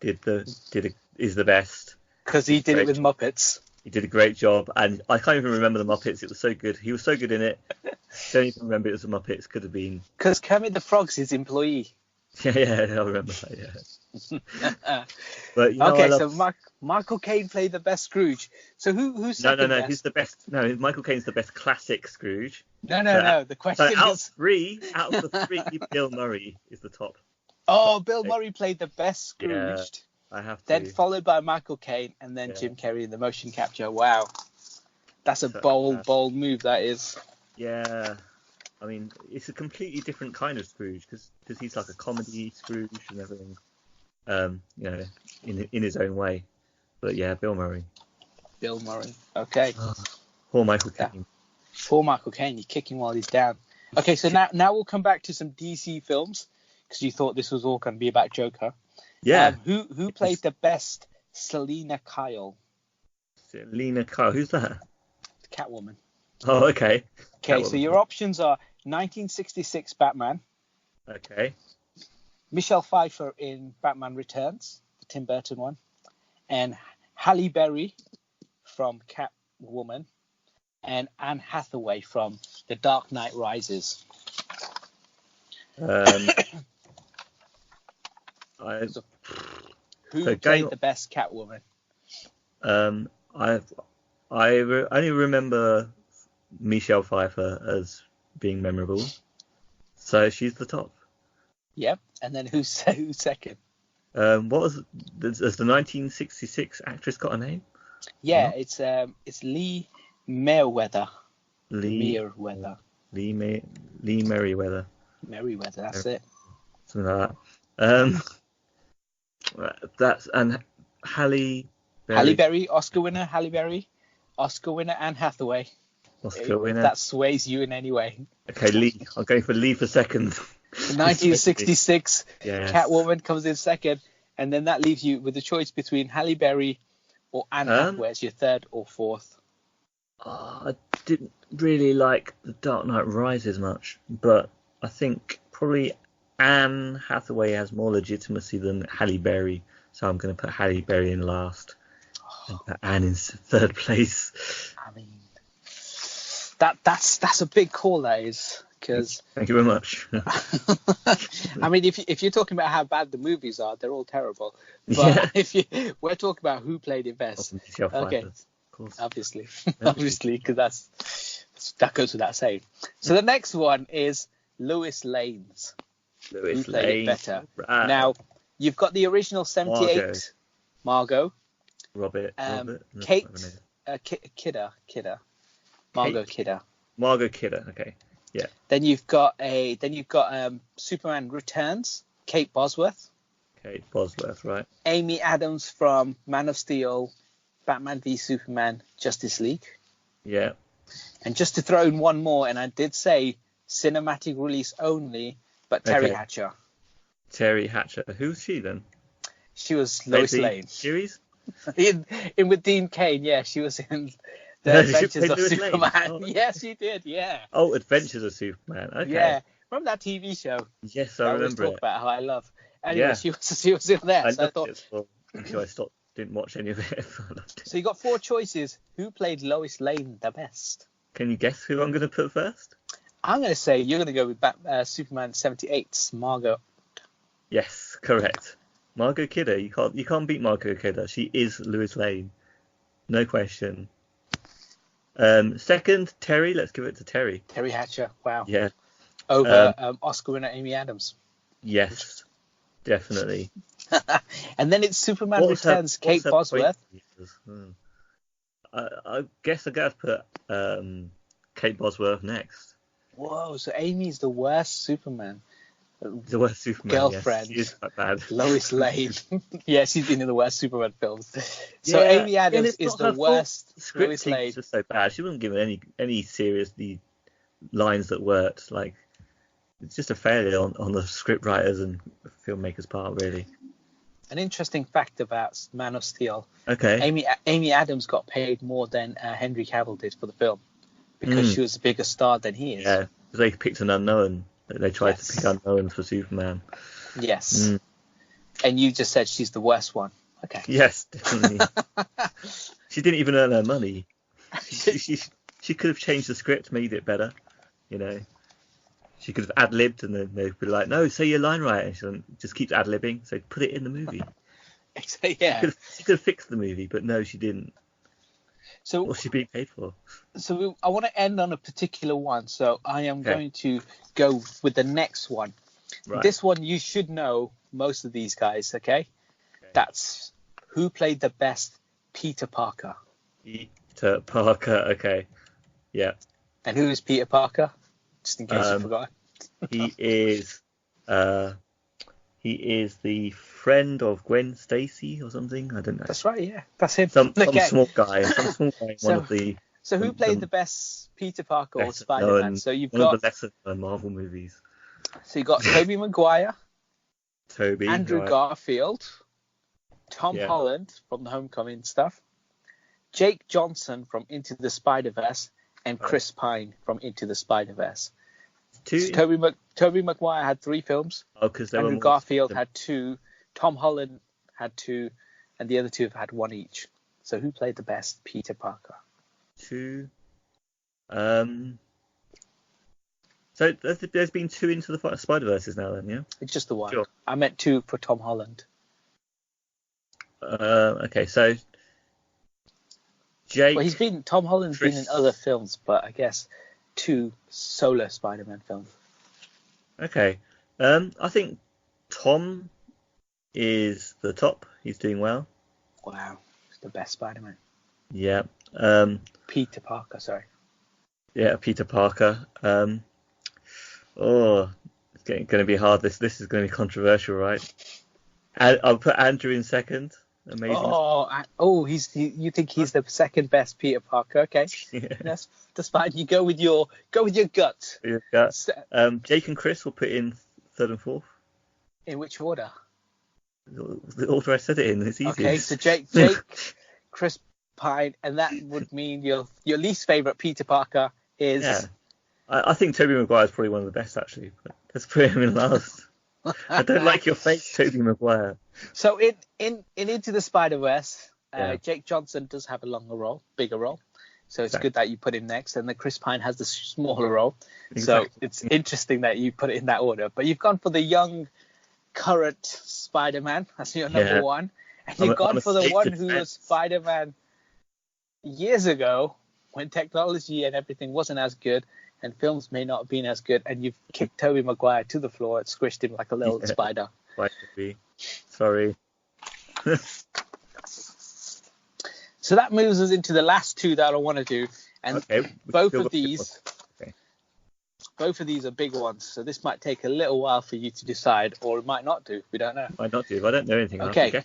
is the best. Because he did it with Muppets. He did a great job, and I can't even remember the Muppets. It was so good. He was so good in it. Don't even remember it was the Muppets. Could have been. Because Kermit the Frog's his employee. Yeah, I remember that. Yeah. But so Michael Caine played the best Scrooge. So who's second? No. Who's the best? No, Michael Caine's the best classic Scrooge. No. The question is. Out of the three, Bill Murray is the top. Oh, Bill Murray played the best Scrooge. Yeah. I have to. Then followed by Michael Caine and then Jim Carrey in the motion capture. Wow. That's a bold move, that is. Yeah. I mean, it's a completely different kind of Scrooge because he's like a comedy Scrooge and everything, in his own way. But yeah, Bill Murray. Okay. Poor Michael Caine. Poor Michael Caine. You kick him while he's down. Okay, so now we'll come back to some DC films because you thought this was all going to be about Joker. Yeah. Who played the best Selina Kyle? Selina Kyle. Who's that? Catwoman. Oh, okay. Okay, so your options are 1966 Batman. Okay. Michelle Pfeiffer in Batman Returns, the Tim Burton one, and Halle Berry from Catwoman, and Anne Hathaway from The Dark Knight Rises. Who played the best Catwoman? I only remember Michelle Pfeiffer as being memorable, so she's the top. Yep, and then who's second? What was has the 1966 actress got a name? Yeah, it's Lee Merriweather. Lee Merriweather. Merriweather, that's it. Something like that. That's and Halle Berry, Oscar winner, Halle Berry, Oscar winner, Anne Hathaway. Oscar winner. That sways you in any way. Okay, Lee. I'm going for Lee for second. 1966, yes. Catwoman comes in second, and then that leaves you with a choice between Halle Berry or Anne Hathaway as your third or fourth. I didn't really like The Dark Knight Rises much, but I think probably Anne Hathaway has more legitimacy than Halle Berry, so I'm going to put Halle Berry in last and put Anne in third place. I mean, that's a big call, that is. Because thank you very much. I mean, if you're talking about how bad the movies are, they're all terrible. But we're talking about who played it best. Okay, of course. Obviously, because that goes without saying. So the next one is Lois Lane's. Who played it better? Now you've got the original 78, Margot, Robert, Kate, Kidder, Margot Kidder. Margot Kidder. Okay. Yeah. Then you've got Superman Returns, Kate Bosworth. Kate Bosworth, right. Amy Adams from Man of Steel, Batman v Superman, Justice League. Yeah. And just to throw in one more, and I did say cinematic release only, but Terry Hatcher. Terry Hatcher. Who's she then? She was Lois Lane. Series? in with Dean Cain, yeah. She was in The No, did you Adventures play of Lois Lane? Superman. Oh. Yes, you did. Yeah. Oh, Adventures of Superman. Okay. Yeah. Remember that TV show? Yes, That I I always remember talk it. about how I love. Anyway, Yeah. she was in there, I so I loved thought. it until I stopped. Didn't watch any of it. I loved it. So you got 4 choices. Who played Lois Lane the best? Can you guess who I'm going to put first? I'm going to say you're going to go with Superman 78's Margot. Yes, correct. Margot Kidder. You can't beat Margot Kidder. She is Lois Lane. No question. Second, Terry. Let's give it to Terry. Terry Hatcher. Wow. Yeah. Over Oscar winner Amy Adams. Yes, definitely. And then it's Superman Returns, Kate Bosworth. I guess I got to put Kate Bosworth next. Whoa, so Amy's the worst Superman. The worst Superman. Girlfriend. Yes, she is quite bad. Lois Lane. Yeah, she's been in the worst Superman films. So yeah, Amy Adams is the worst Lois Lane. It's just so bad. She wasn't given any seriously lines that worked. Like, it's just a failure on the script writers and filmmakers' part, really. An interesting fact about Man of Steel. Okay. Amy Adams got paid more than Henry Cavill did for the film because she was a bigger star than he is. Yeah, because they picked an unknown. They tried to pick unknowns for Superman. Yes. And you just said she's the worst one. Okay. Yes, definitely. She didn't even earn her money. She could have changed the script, made it better. You know, she could have ad-libbed, and then they'd be like, "No, say your line right," and she just keeps ad-libbing. So put it in the movie. Yeah. She could have fixed the movie, but no, she didn't. So what's she being paid for? So I want to end on a particular one. So I am going to go with the next one. Right. This one you should know most of these guys. Okay. That's who played the best Peter Parker. Peter Parker. Okay. Yeah. And who is Peter Parker? Just in case you forgot. He is the friend of Gwen Stacy or something. I don't know. That's right. Yeah, that's him. Some small guy. One of the. So who played the best Peter Parker or Spider-Man? So you've got one of the lesser Marvel movies. So you got Tobey Maguire, Andrew right. Garfield, Tom Holland from the Homecoming stuff, Jake Johnson from Into the Spider-Verse, and Chris Pine from Into the Spider-Verse. Tobey Maguire had 3 films. Andrew Garfield had 2. Tom Holland had 2, and the other 2 have had 1 each. So who played the best Peter Parker? 2. So there's been 2 Into the Spider-Verses now, then, yeah? It's just the 1. Sure. I meant 2 for Tom Holland. Okay, so Jake. Well, Tom Holland's been in other films, but I guess 2 solo Spider-Man films. Okay. I think Tom is the top. He's doing well. Wow. He's the best Spider-Man. Yeah. Peter Parker, sorry. Yeah, Peter Parker. It's going to be hard. This is going to be controversial, right? I'll put Andrew in second. Amazing. You think he's the second best Peter Parker? Okay, that's fine. You go with your gut. Your gut. Jake and Chris will put in third and fourth. In which order? The order I said it in. It's easy. Okay, so Jake, Chris Pine, and that would mean your least favorite Peter Parker is. Yeah, I think Tobey Maguire is probably one of the best actually. But let's put him in last. I don't like your face, Tobey Maguire. So in Into the Spider-Verse, Jake Johnson does have a bigger role. So it's good that you put him next, and then Chris Pine has the smaller role. Exactly. So it's interesting that you put it in that order. But you've gone for the young, current Spider-Man. That's your number one. And you've gone for the one who was Spider-Man years ago when technology and everything wasn't as good and films may not have been as good, and you've kicked Tobey Maguire to the floor and squished him like a little spider. Quite be. Sorry. So that moves us into the last 2 that I want to do, and both of these are big ones. So this might take a little while for you to decide, or it might not do. We don't know. Might not do. If I don't know anything. Okay.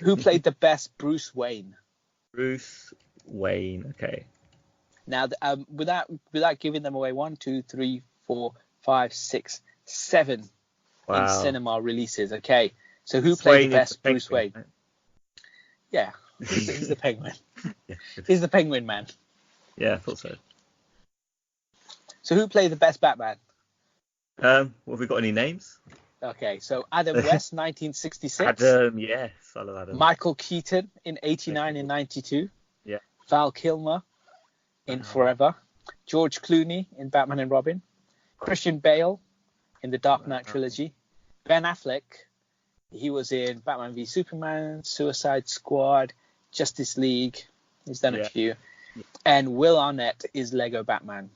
Who played the best Bruce Wayne? Bruce Wayne. Okay. Now, without giving them away, 1, 2, 3, 4, 5, 6, 7 in cinema releases. Okay. So who played the best Bruce Wayne? Right? Yeah. He's the Penguin. Yeah. He's the Penguin Man. Yeah, I thought so. So who played the best Batman? Have we got any names? Okay, so Adam West, 1966. Adam, yes, I love Adam. Michael Keaton in 89 and 92. Yeah. Val Kilmer in Forever. George Clooney in Batman and Robin. Christian Bale in the Dark Knight trilogy. Ben Affleck, he was in Batman v Superman, Suicide Squad, Justice League. He's done a few. And Will Arnett is Lego Batman.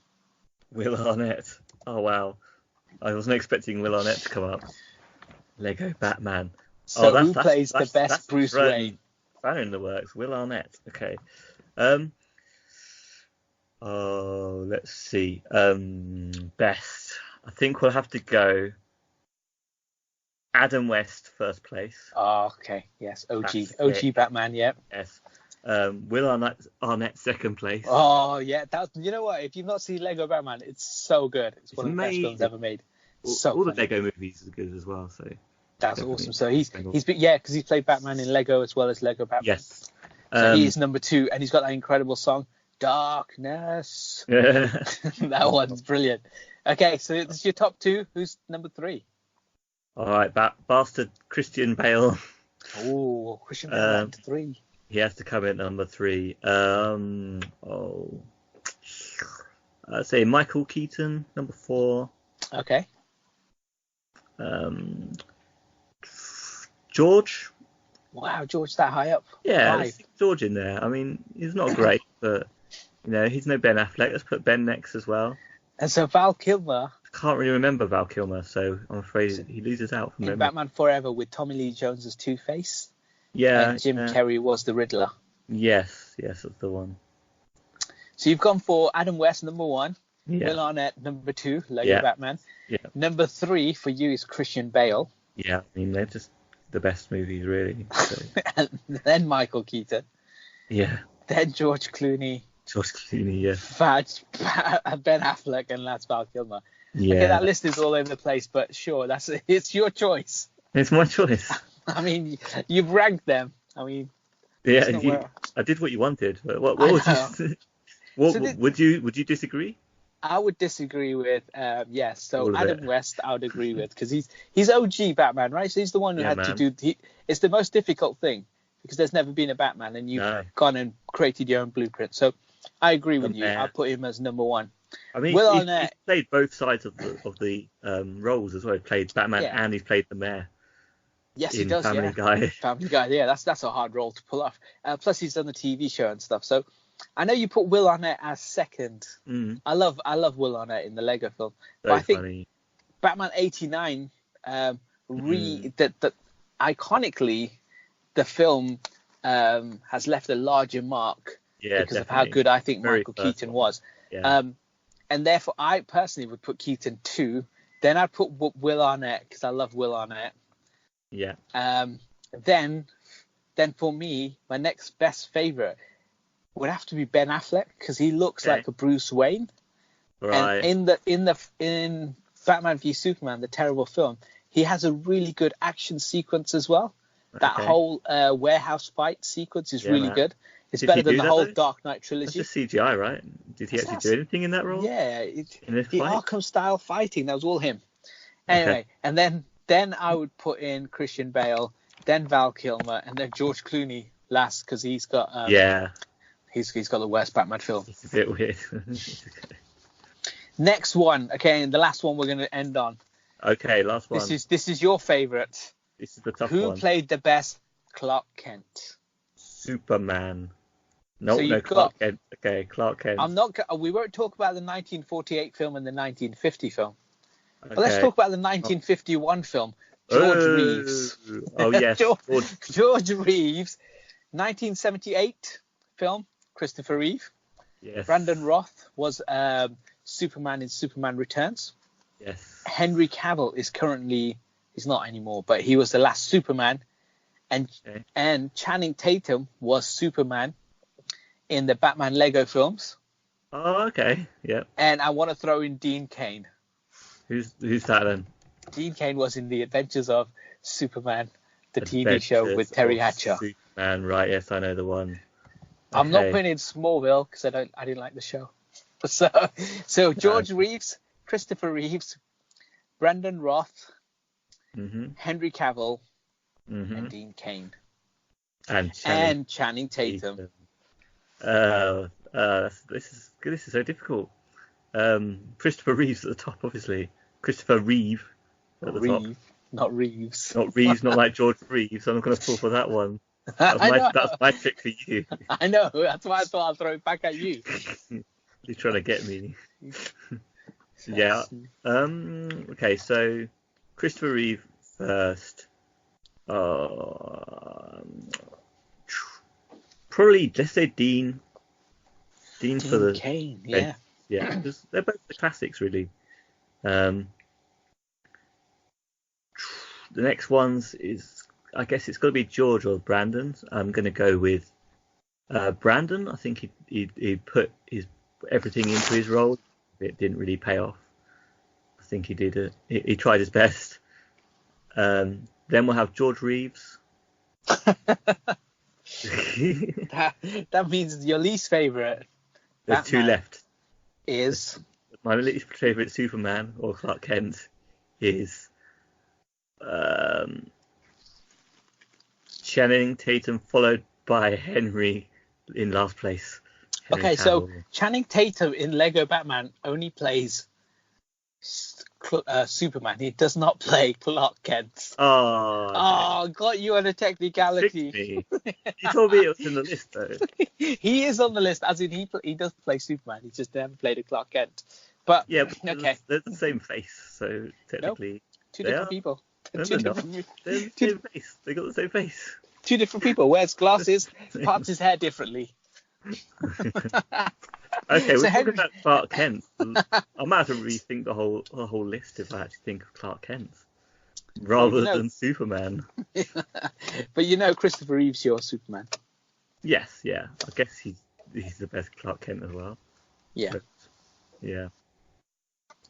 Will Arnett. Oh, wow. I wasn't expecting Will Arnett to come up. Lego Batman. So who plays the best Bruce Wayne? Fan in the works. Will Arnett. Okay. Let's see. Best. I think we'll have to go Adam West first place. Oh, okay. Yes. OG Batman. Yeah. Yes. Will Arnett second place. Oh yeah. You know what? If you've not seen Lego Batman, it's so good. It's one of the best films ever made. All the Lego movies are good as well. So that's awesome. So he's because he's played Batman in Lego as well as Lego Batman. Yes. So he's number 2, and he's got that incredible song, Darkness. That one's brilliant. Okay, so this is your top 2. Who's number 3? All right, bastard Christian Bale. Oh, Christian Bale number 3. He has to come in at number 3. I'd say Michael Keaton, number 4. Okay. George. Wow, George that high up. Yeah, let's stick George in there. I mean, he's not great, but he's no Ben Affleck. Let's put Ben next as well. And so Val Kilmer. I can't really remember Val Kilmer, so I'm afraid he loses out from memory. Batman Forever with Tommy Lee Jones as Two-Face. Yeah. And Jim Carrey was the Riddler. Yes, that's the one. So you've gone for Adam West, number 1. Yeah. Will Arnett, number 2, Lego Batman. Yeah. Number 3 for you is Christian Bale. Yeah, I mean, they're just the best movies, really. So. And then Michael Keaton. Yeah. Then George Clooney. Yeah. Ben Affleck, and that's Val Kilmer. Yeah. Okay, that list is all over the place, but sure, it's your choice. It's my choice. I mean, you've ranked them. I mean, yeah, I did what you wanted. But what would you? Would you disagree? I would disagree with yes. So Adam West, I would agree with, because he's OG Batman, right? So he's the one who had to do. It's the most difficult thing because there's never been a Batman, and you've gone and created your own blueprint. So I agree with you. I'll put him as number 1. I mean, he's played both sides of the roles as well. He played Batman and he's played the mayor. Yes, he does. Family Guy. Family Guy. Yeah, that's a hard role to pull off. Plus, he's done the TV show and stuff. So I know you put Will Arnett as second. Mm. I love Will Arnett in the Lego film. But I think Batman 89, iconically, the film has left a larger mark because of how good I think Michael Keaton was. Yeah. And therefore, I personally would put Keaton 2. Then I'd put Will Arnett because I love Will Arnett. Yeah. Then for me, my next best favorite would have to be Ben Affleck because he looks like a Bruce Wayne. Right. And in Batman v Superman, the terrible film, he has a really good action sequence as well. That whole warehouse fight sequence is really good. It's better than the whole Dark Knight trilogy. That's just CGI, right? Did he actually do anything in that role? Yeah, the Arkham style fighting, that was all him. Anyway, and then I would put in Christian Bale, then Val Kilmer, and then George Clooney last because he's got he's got the worst Batman film. It's a bit weird. Next one, okay, and the last one we're going to end on. Okay, last one. This is your favourite. This is the tough one. Who played the best Clark Kent? Superman. No, Clark Kent. Okay, Clark Kent. We won't talk about the 1948 film and the 1950 film. But let's talk about the 1951 film. George Reeves. Oh, yes. George Reeves. 1978 film. Christopher Reeve. Yes. Brandon Roth was Superman in Superman Returns. Yes. Henry Cavill is currently, he's not anymore, but he was the last Superman. And Channing Tatum was Superman in the Batman Lego films. Oh, okay. Yeah. And I want to throw in Dean Cain. Who's that then? Dean Cain was in The Adventures of Superman, the TV show with Terry Hatcher. Superman, right? Yes, I know the one. I'm not putting in Smallville because I didn't like the show. So George Reeves, Christopher Reeves, Brandon Roth, Henry Cavill, and Dean Cain, and Channing Tatum. This is so difficult. Christopher Reeves at the top, obviously. Christopher Reeve at the top. Not Reeves. Not Reeves, not like George Reeves. I'm not going to fall for that one. That's my trick for you. I know. That's why I thought I'd throw it back at you. You're trying to get me. Yeah. Okay, so Christopher Reeve first. Probably, let's say Dean. Dean for the Cain, yeah. Yeah, because they're both the classics, really. The next ones is, I guess it's got to be George or Brandon. I'm going to go with Brandon. I think he put everything into his role. It didn't really pay off. I think he did it. He tried his best. Then we'll have George Reeves. that means your least favourite. There's two left. Is my least favourite Superman or Clark Kent is Channing Tatum, followed by Henry in last place. Okay, so Channing Tatum in Lego Batman only plays Superman. He does not play Clark Kent. Got you on a technicality. You told me it was in the list, though. He is on the list, as in he does play Superman. He just never played a Clark Kent. But yeah, okay, they're the same face, so technically nope. Two different people. No, they're not. They're the same face. They got the same face. Two different people. Wears glasses, parts his hair differently. Okay, we're talking about Clark Kent. I might have to rethink the whole list if I actually think of Clark Kent rather than Superman. But Christopher Reeve's your Superman. Yes, yeah. I guess he's the best Clark Kent as well. Yeah. But, yeah.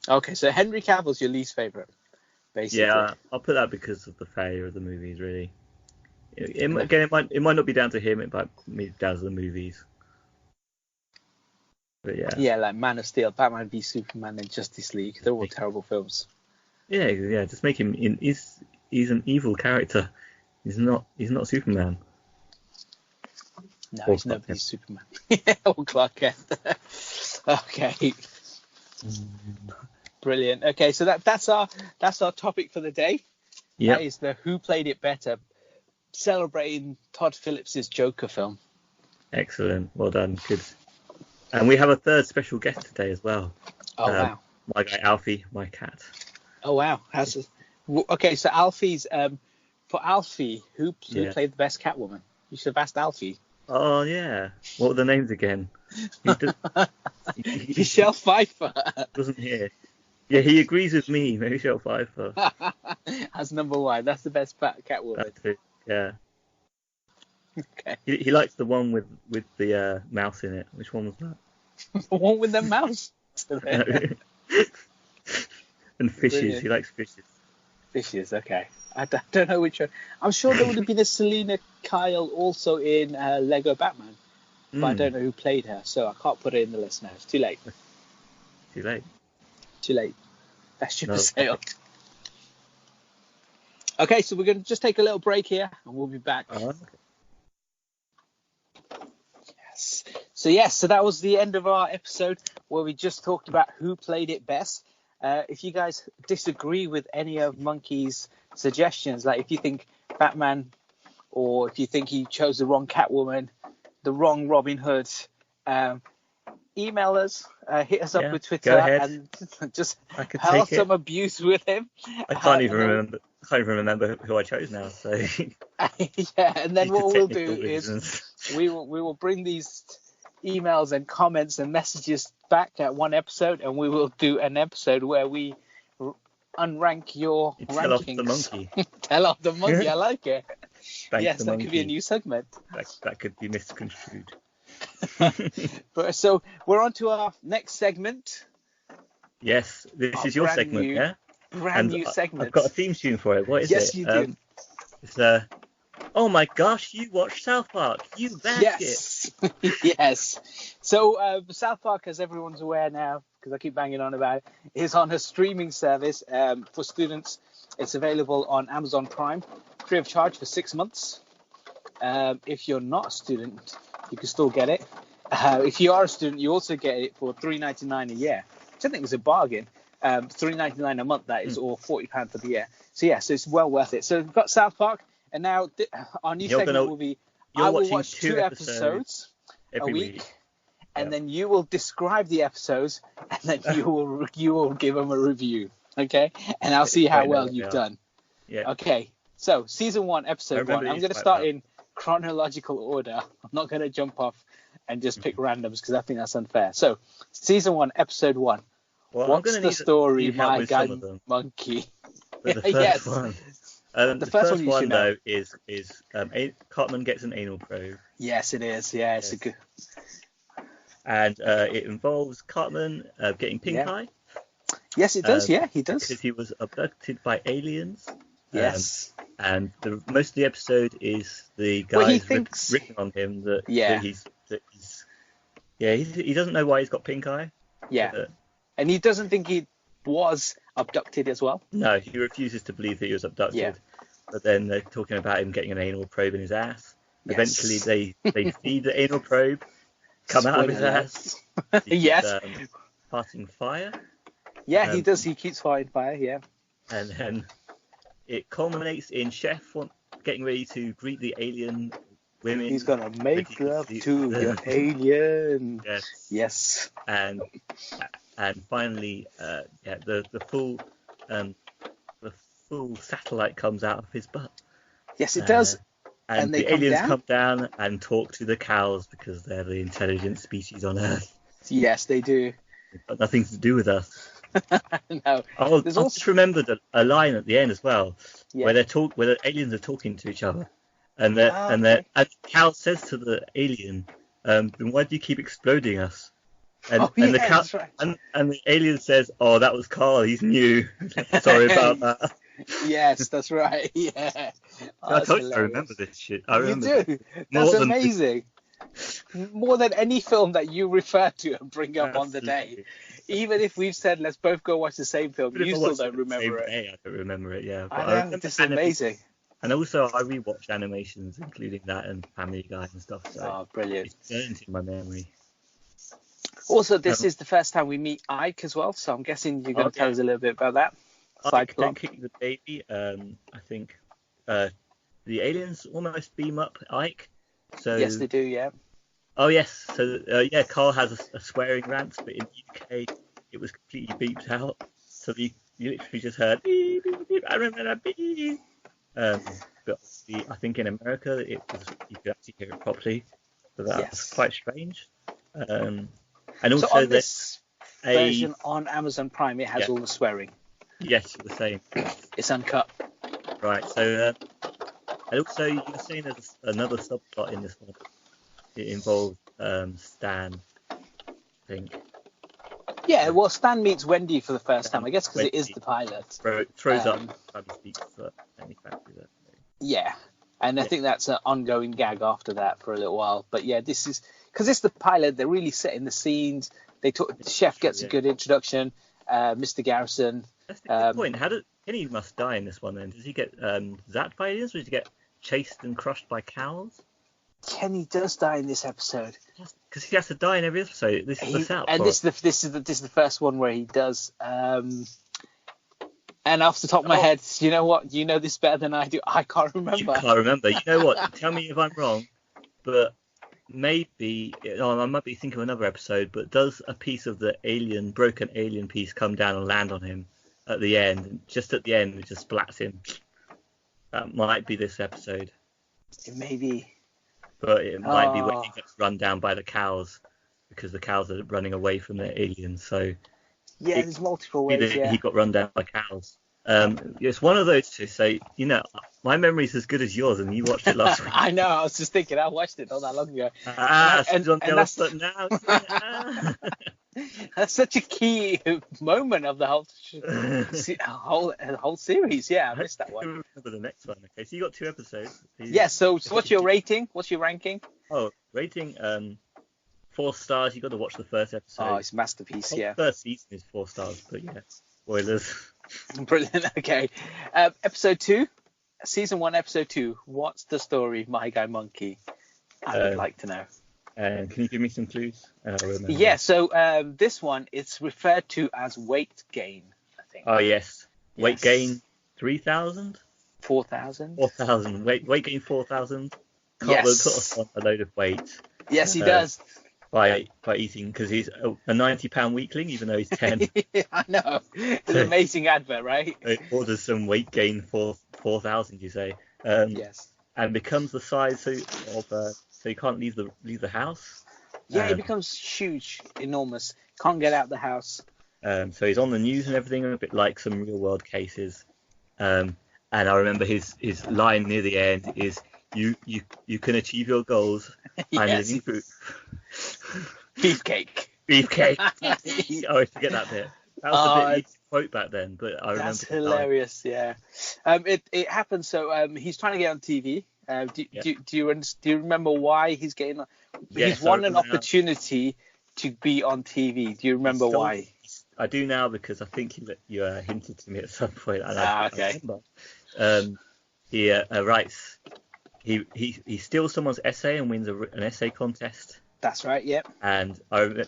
Okay, so Henry Cavill's your least favourite, basically. Yeah, I'll put that because of the failure of the movies, really. It might not be down to him, it might be down to the movies. But yeah. Yeah, like Man of Steel, Batman v Superman, and Justice League. They're all terrible films. Yeah. Just make him. He's an evil character. He's not Superman. No, he's nobody's Superman. Or Clark Kent. Okay. Brilliant. Okay, so that's our topic for the day. Yeah. That is the Who Played It Better, celebrating Todd Phillips' Joker film. Excellent. Well done. Good. And we have a third special guest today as well. Oh, wow. My guy Alfie, my cat. Oh, wow. Okay, so Alfie's... for Alfie, who played the best Catwoman? You should have asked Alfie. Oh, yeah. What were the names again? Michelle Pfeiffer. Wasn't here. Yeah, he agrees with me. Michelle Pfeiffer. As number one. That's the best Catwoman. That's it. Yeah. Okay. He likes the one with the mouse in it. Which one was that? The one with the mouse. And fishes. Brilliant. He likes fishes. Fishes. Okay. I don't know which one. I'm sure there would have been a Selena Kyle also in Lego Batman, but I don't know who played her, so I can't put it in the list now. It's too late. Too late. Too late. That ship has sailed. Okay, so we're going to just take a little break here, and we'll be back. Okay. So that was the end of our episode where we just talked about who played it best. If you guys disagree with any of Monkey's suggestions, like if you think Batman, or if you think he chose the wrong Catwoman, the wrong Robin Hood, email us, hit us up with Twitter, and just hurl some abuse with him. I can't even remember who I chose now. So yeah, and then what we'll do is we will bring these emails and comments and messages back at one episode, and we will do an episode where we unrank your tell rankings. Off the monkey. Tell off the monkey. I like it. Yes, that could be a new segment. That could be misconstrued. So we're on to our next segment. Yes, this is your segment, yeah? Brand new segment. I've got a theme tune for it. What is it? Yes, you do. It's oh my gosh, you watched South Park. You basket. Yes. Yes. So South Park, as everyone's aware now, because I keep banging on about it, is on a streaming service for students. It's available on Amazon Prime, free of charge for 6 months. If you're not a student, you can still get it. If you are a student, you also get it for $3.99 a year, which I think is a bargain. $3.99 a month, that is, or £40 for the year. So yeah, so it's well worth it. So we've got South Park, and now our new segment will be I will watch 2 episodes a week, and then you will describe the episodes, and then you will give them a review, okay? And I'll see how well you've done. Yeah. Okay. So season 1, episode 1. I'm going to start in chronological order. I'm not going to jump off and just pick randoms because I think that's unfair. So season 1, episode 1. Well, what's the story, my guy monkey? But the first one. The first one though is Cartman gets an anal probe. Yes, it is. Yeah, it's a good. And it involves Cartman getting pink eye. Yes, it does. Yeah, he does. Because he was abducted by aliens. Yes. And most of the episode is the guys ripping on him that he doesn't know why he's got pink eye. Yeah. And he doesn't think he was abducted as well. No, he refuses to believe that he was abducted. Yeah. But then they're talking about him getting an anal probe in his ass. Yes. Eventually, they feed the anal probe, come out of his ass. Yes. Passing fire. Yeah, he does. He keeps fighting fire. Yeah. And then it culminates in Chef getting ready to greet the alien women. He's gonna make love to your alien. Yes. Yes. And finally, the full satellite comes out of his butt. Yes, it does. And the aliens come down and talk to the cows because they're the intelligent species on Earth. Yes, they do. They've got nothing to do with us. No. I just remembered a line at the end as well, where the aliens are talking to each other, and the cow says to the alien, "Then why do you keep exploding us?" And the cow and the alien says, "Oh, that was Carl. He's new. Sorry about that." Yes, that's right. Yeah. I remember this shit. You do. That's amazing. More than any film that you refer to and bring up on the day. Even if we've said let's both go watch the same film, you still don't remember it. I don't remember it. Yeah. But I know. This is amazing. And also, I rewatched animations, including that and Family Guy and stuff. So brilliant! It's burned in my memory. Also, this is the first time we meet Ike as well, so I'm guessing you're going to tell us a little bit about that. Ike, don't kick the baby. I think the aliens almost beam up Ike. So yes, they do. Yeah. Oh yes. So Carl has a swearing rant, but in the UK it was completely beeped out. So you literally just heard beep, beep, beep, I remember beep. But I think in America you could actually hear it properly. So that's quite strange. And also so on this version on Amazon Prime, it has all the swearing. Yes, the same. It's uncut. Right. So and also you were saying there's another subplot in this one. It involves Stan, I think. Yeah, well, Stan meets Wendy for the first time, I guess, because it is the pilot. Throws up time to speak for any factory there. Yeah, and I think that's an ongoing gag after that for a little while. But yeah, this is because it's the pilot. They're really setting the scenes. The chef gets a good introduction. Mr. Garrison. That's the good point. Kenny must die in this one then. Does he get zapped by aliens, or does he get chased and crushed by cows? Kenny does die in this episode. Because he has to die in every episode. This is the setup. And this is the first one where he does. And off the top of my head, you know what? You know this better than I do. I can't remember. You can't remember. You know what? Tell me if I'm wrong. But maybe I might be thinking of another episode. But does a piece of the broken alien piece come down and land on him at the end? And just at the end, it just splats him. That might be this episode. It may be. But it might be when he gets run down by the cows, because the cows are running away from the aliens. So there's multiple ways. He got run down by cows. It's one of those two. So my memory's as good as yours, and you watched it last week. I know. I was just thinking. I watched it not that long ago. That's such a key moment of the whole series. Yeah, I missed that one. Remember the next one. Okay, so you got 2 episodes. Yeah. So what's your rating? What's your ranking? Oh, rating 4 stars. You got to watch the first episode. Oh, it's a masterpiece. Yeah. The first season is 4 stars, but yeah, spoilers. Brilliant. Okay. Episode 2, season 1, episode 2. What's the story, My Guy Monkey? I would like to know. Can you give me some clues? Yeah. So this one, it's referred to as weight gain, I think. Oh yes, weight gain 3,000. 4,000. 4,000. Weight gain 4,000. Yes. Put on a load of weight. Yes, he does. By eating, because he's a 90-pound weakling, even though he's 10. I know. It's an amazing advert, right? It orders some weight gain for 4,000, you say. Yes. And becomes the size so you can't leave the house. Yeah, he becomes huge, enormous. Can't get out the house. So he's on the news and everything, a bit like some real world cases. And I remember his line near the end is, You can achieve your goals. I'm living proof. Beefcake. I always forget that bit. That was a bit easy to quote back then, but I remember. That's hilarious. Yeah. It happens. So he's trying to get on TV. Do you remember why he's getting? He's won an opportunity to be on TV. Do you remember why? I do now, because I think you hinted to me at some point. And okay. I remember. He writes. He steals someone's essay and wins an essay contest. That's right, yep. And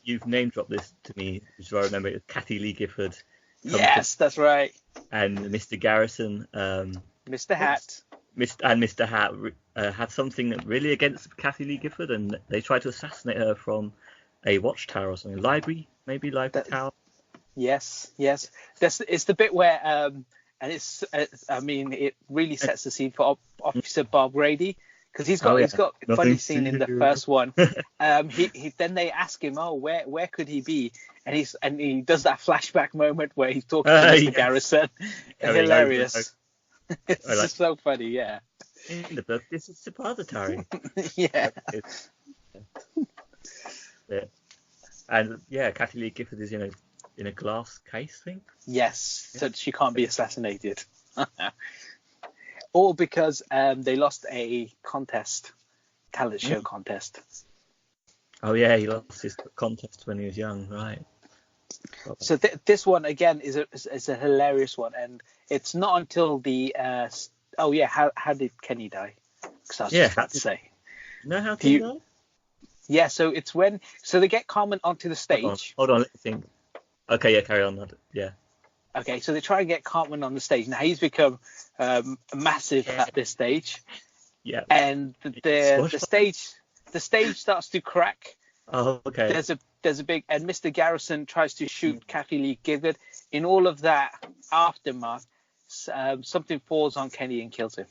you've name dropped this to me, which I remember. Kathy Lee Gifford. Yes, that's right. And Mr. Garrison. Mr. Hat. Mr. Hat had something really against Kathy Lee Gifford, and they tried to assassinate her from a watchtower or something. Library tower. Yes. It's the bit where and it really sets the scene for Officer Bob Grady, because he's got a funny scene in the first one. Then they ask him, where could he be? And he does that flashback moment where he's talking to Mr. Garrison. Hilarious. It's just so funny, yeah. In the book, this is suppository. Yeah. And Kathy Lee Gifford is in a glass case thing. Yes, so she can't be assassinated. All because they lost a talent show contest. Oh yeah, he lost his contest when he was young, right? So this one again is a hilarious one, and it's not until the how did Kenny die? Because I was just about to say. No, how did he die? Yeah, so it's when they get Carmen onto the stage. Hold on, let me think. Okay, yeah, carry on. Yeah. Okay, so they try and get Cartman on the stage. Now he's become massive at this stage. Yeah. And the stage starts to crack. Oh, okay. There's a big, and Mr. Garrison tries to shoot Kathy Lee Gifford. In all of that aftermath, something falls on Kenny and kills him.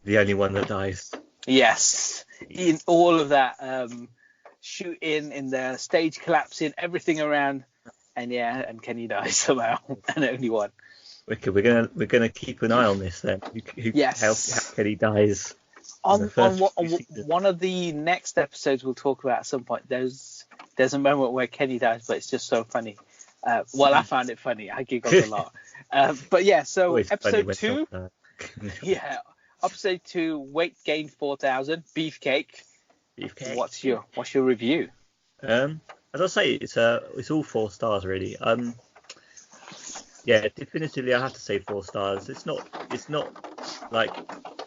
The only one that dies. Yes. In all of that shooting, in the stage collapsing, everything around. And Kenny dies somehow, and only one. Okay, we're gonna keep an eye on this then. How Kenny dies. On one of the next episodes we'll talk about at some point. There's a moment where Kenny dies, but it's just so funny. I found it funny. I giggled a lot. But yeah, so episode 2. Yeah, episode 2. Weight gain 4,000. Beefcake. What's your review? As I say, it's all 4 stars really. Definitively I have to say 4 stars. It's not like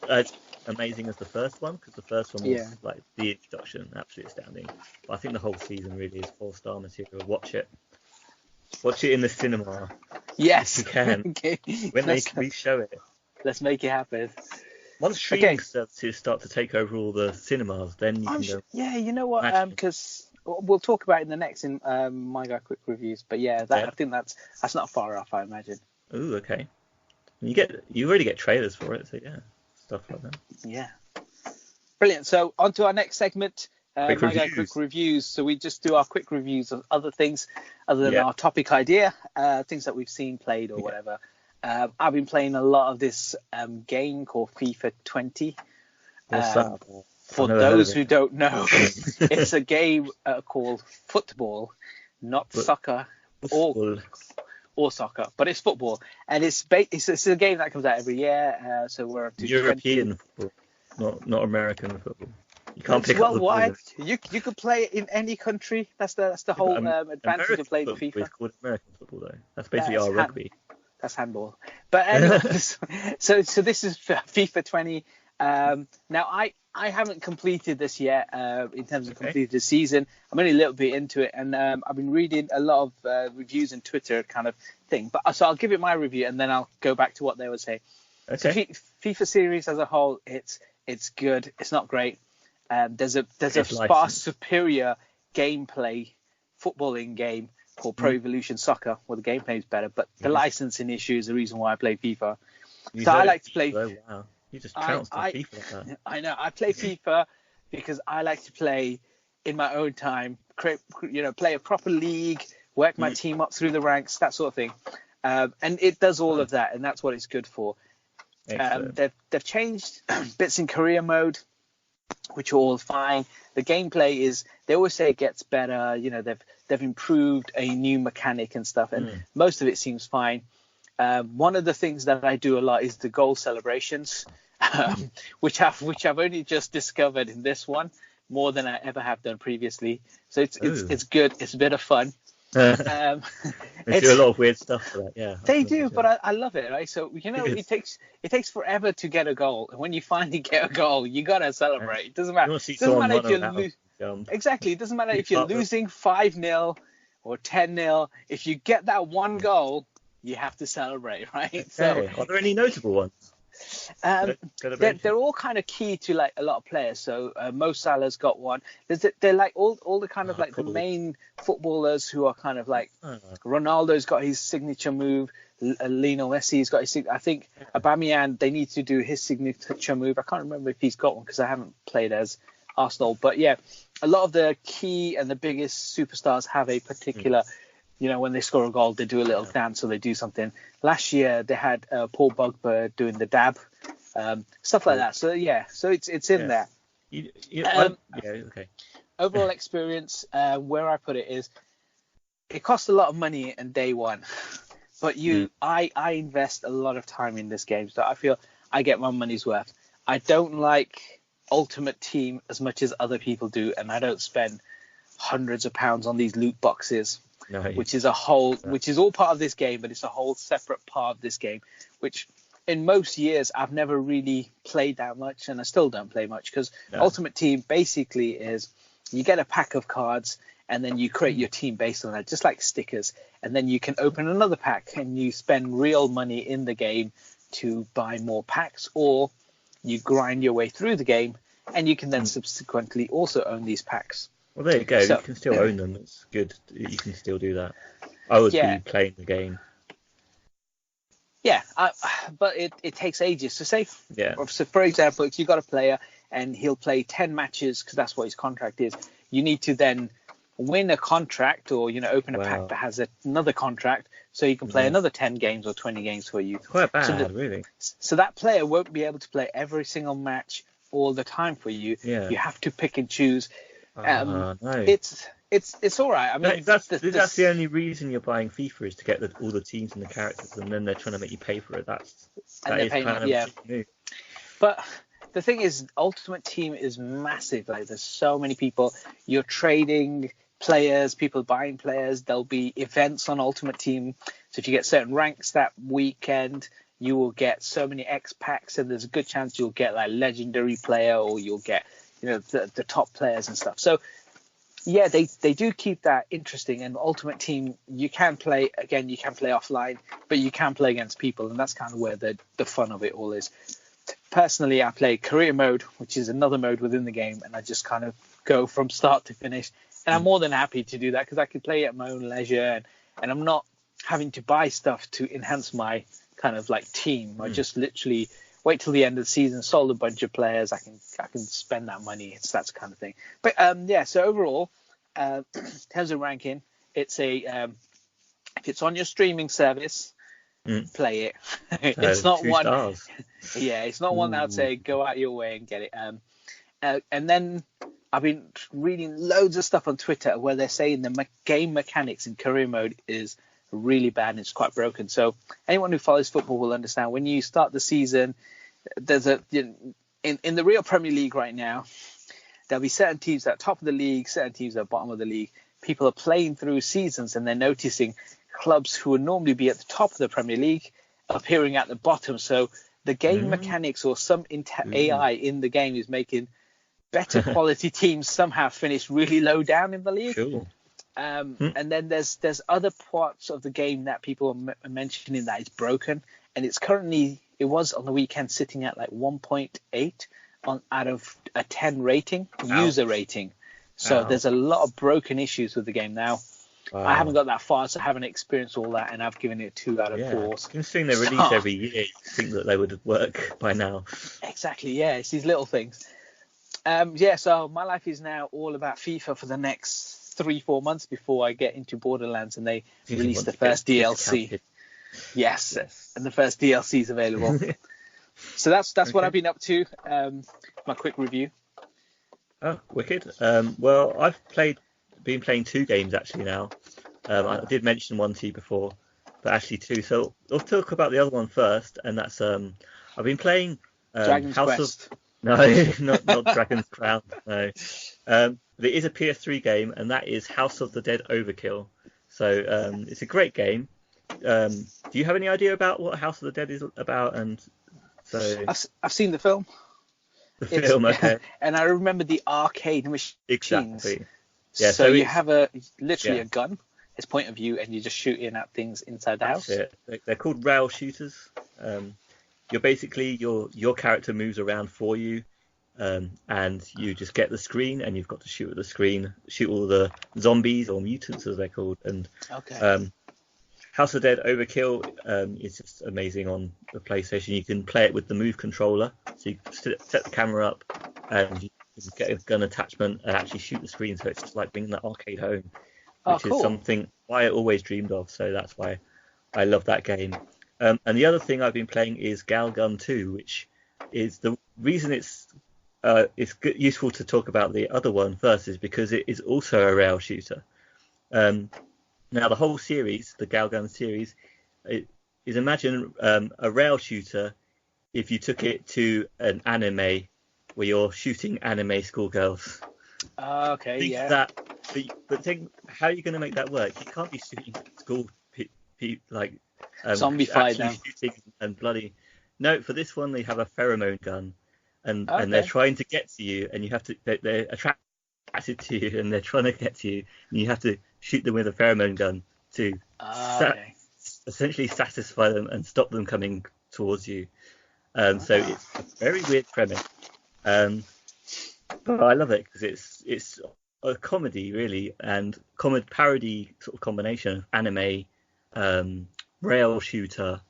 as amazing as the first one, because the first one was like the introduction, absolutely astounding. But I think the whole season really is 4-star material. Watch it in the cinema. Yes, if you can. Okay. When they re-show it. Let's make it happen. Once streaming starts to take over all the cinemas, then you can go. Yeah, you know what? Because we'll talk about it in the next My Guy Quick Reviews. But I think that's not far off, I imagine. Ooh, okay. You already get trailers for it, so stuff like that. Yeah. Brilliant. So on to our next segment, My Guy Quick Reviews. So we just do our quick reviews of other things other than our topic idea, things that we've seen, played, or whatever. I've been playing a lot of this game called FIFA 20. What's that? For those who don't know, it's a game called football, not soccer or soccer, but it's football, and it's a game that comes out every year. So we're up to European football, not American football. You can't pick up the ball. Worldwide. You could play it in any country. That's the whole advantage of playing FIFA. It's called American football though. That's basically our rugby. That's handball. But anyway, so this is FIFA 20. Now I haven't completed this yet in terms of completed the season. I'm only a little bit into it, and I've been reading a lot of reviews on Twitter kind of thing. But so I'll give it my review, and then I'll go back to what they would say. Okay. So FIFA series as a whole, it's good. It's not great. There's a far superior gameplay footballing game called Pro Evolution Soccer, where the gameplay is better, but the licensing issue is the reason why I play FIFA. So I like to play. Oh, wow. You just trounced on FIFA like that. I know. I play FIFA because I like to play in my own time, play a proper league, work my team up through the ranks, that sort of thing. And it does all of that, and that's what it's good for. They've changed bits in career mode, which are all fine. The gameplay is, they always say it gets better. They've improved a new mechanic and stuff, and most of it seems fine. One of the things that I do a lot is the goal celebrations, which I've only just discovered in this one more than I ever have done previously. So it's good. It's a bit of fun. They do a lot of weird stuff for that, yeah. They do, but I love it, right? So it takes forever to get a goal, and when you finally get a goal, you gotta celebrate. It doesn't matter. It doesn't matter if you're exactly. It doesn't matter if you're losing 5-0 or 10-0. If you get that one goal, you have to celebrate, right? So, are there any notable ones? They're all kind of key to like a lot of players. So Mo Salah's got one. They're like all the kind of like the main footballers who are kind of like Ronaldo's got his signature move. Lionel Messi's got his. I think Aubameyang, they need to do his signature move. I can't remember if he's got one because I haven't played as Arsenal. But yeah, a lot of the key and the biggest superstars have a particular. When they score a goal, they do a little dance or they do something. Last year, they had Paul Pogba doing the dab, stuff like that. So, so it's in there. Okay. Overall experience, where I put it is, it costs a lot of money on day one. But I invest a lot of time in this game, so I feel I get my money's worth. I don't like Ultimate Team as much as other people do, and I don't spend hundreds of pounds on these loot boxes. No, which is all part of this game, but it's a whole separate part of this game, which in most years I've never really played that much, and I still don't play much because Ultimate Team basically is you get a pack of cards and then you create your team based on that, just like stickers, and then you can open another pack and you spend real money in the game to buy more packs, or you grind your way through the game and you can then subsequently also own these packs. Well, there you go. So, you can still own them. It's good. You can still do that. I would be playing the game. Yeah, but it takes ages. So so for example, if you've got a player and he'll play 10 matches because that's what his contract is, you need to then win a contract or open a pack that has another contract so you can play another 10 games or 20 games for you. It's quite bad, really. So that player won't be able to play every single match all the time for you. Yeah. You have to pick and choose. No. It's all right. I mean, that's the only reason you're buying FIFA is to get all the teams and the characters, and then they're trying to make you pay for it. That is kind of a move. But the thing is, Ultimate Team is massive. Like, there's so many people. You're trading players, people buying players. There'll be events on Ultimate Team. So if you get certain ranks that weekend, you will get so many X packs, and there's a good chance you'll get like legendary player, or you'll get the top players and stuff. So yeah, they do keep that interesting. And Ultimate Team, you can play offline, but you can play against people, and that's kind of where the fun of it all is. Personally, I play career mode, which is another mode within the game, and I just kind of go from start to finish. And I'm more than happy to do that because I can play at my own leisure, and I'm not having to buy stuff to enhance my kind of like team. I just literally wait till the end of the season, sold a bunch of players. I can spend that money. It's that kind of thing. But so overall, in terms of ranking, it's if it's on your streaming service, play it. It's not one. Stars. Yeah, it's not one that I'd say go out your way and get it. And then I've been reading loads of stuff on Twitter where they're saying the game mechanics in career mode is really bad and it's quite broken. So anyone who follows football will understand when you start the season, there's in the real Premier League right now, there'll be certain teams at top of the league, certain teams at bottom of the league. People are playing through seasons and they're noticing clubs who would normally be at the top of the Premier League appearing at the bottom. So the game mechanics or some AI in the game is making better quality teams somehow finish really low down in the league. Cool. And then there's other parts of the game that people are mentioning that is broken. And it was on the weekend sitting at like 1.8 out of a 10 rating, user rating. So there's a lot of broken issues with the game now. Wow. I haven't got that far, so I haven't experienced all that, and I've given it a 2 out of 4. Considering they release every year, you think that they would work by now. Exactly, yeah. It's these little things. So my life is now all about FIFA for the next 3-4 months before I get into Borderlands and they release the first DLC. Yes, and the first DLC is available. So that's what I've been up to. My quick review. Oh, wicked. Well, I've been playing 2 games actually now. I did mention one to you before, but actually 2. So I'll talk about the other one first, and that's I've been playing Dragon's Quest. No, not Dragon's Crown. No. There is a PS3 game, and that is House of the Dead Overkill. So it's a great game. Do you have any idea about what House of the Dead is about? And so I've seen the film. Okay. And I remember the arcade machines. Exactly. Yeah. So you have a gun, it's point of view, and you're just shooting at things inside the house. They're called rail shooters. You're basically your character moves around for you, and you just get the screen, and you've got to shoot at the screen, shoot all the zombies or mutants as they're called. And House of Dead Overkill is just amazing on the PlayStation. You can play it with the Move controller, so you set the camera up and you can get a gun attachment and actually shoot the screen. So it's just like bringing that arcade home, which is something I always dreamed of. So that's why I love that game. And the other thing I've been playing is Galgun 2, which is the reason it's useful to talk about the other one first is because it is also a rail shooter. Now, the whole series, the Galgun series, is imagine a rail shooter if you took it to an anime where you're shooting anime schoolgirls. Okay, But think, how are you going to make that work? You can't be shooting school zombified now. Shooting and bloody. No, for this one they have a pheromone gun, and they're trying to get to you, and you have to. They're attracted to you, and they're trying to get to you, and you have to shoot them with a pheromone gun to essentially satisfy them and stop them coming towards you. So it's a very weird premise, but I love it because it's a comedy really, and comedy parody sort of combination of anime, rail shooter,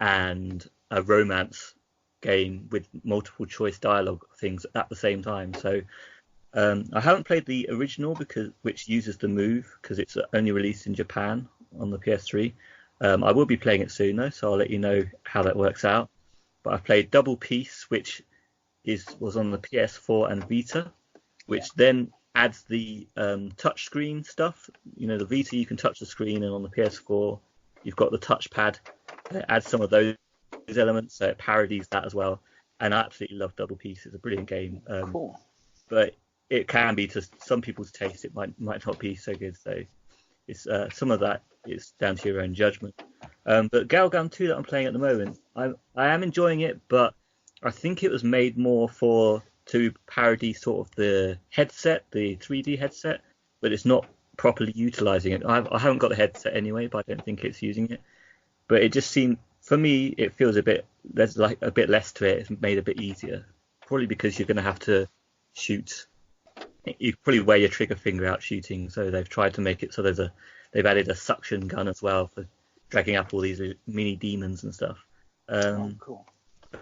and a romance game with multiple choice dialogue things at the same time. So I haven't played the original which uses the Move because it's only released in Japan on the PS3. I will be playing it soon though, so I'll let you know how that works out. But I've played Double Peace, which was on the PS4 and Vita, which then adds the touchscreen stuff. You know, the Vita you can touch the screen, and on the PS4 you've got the touchpad. It adds some of those elements, so it parodies that as well. And I absolutely love Double Peace. It's a brilliant game. Cool. But it can be, to some people's taste, it might not be so good. So it's some of that is down to your own judgment. But Galgun 2 that I'm playing at the moment, I am enjoying it, but I think it was made more to parody sort of the headset, the 3D headset, but it's not properly utilizing it. I haven't got the headset anyway, but I don't think it's using it. But it just seemed, for me, it feels there's like a bit less to it. It's made a bit easier, probably because you're going to have to shoot. You probably wear your trigger finger out shooting, so they've tried to make it so they've added a suction gun as well for dragging up all these mini demons and stuff. Cool.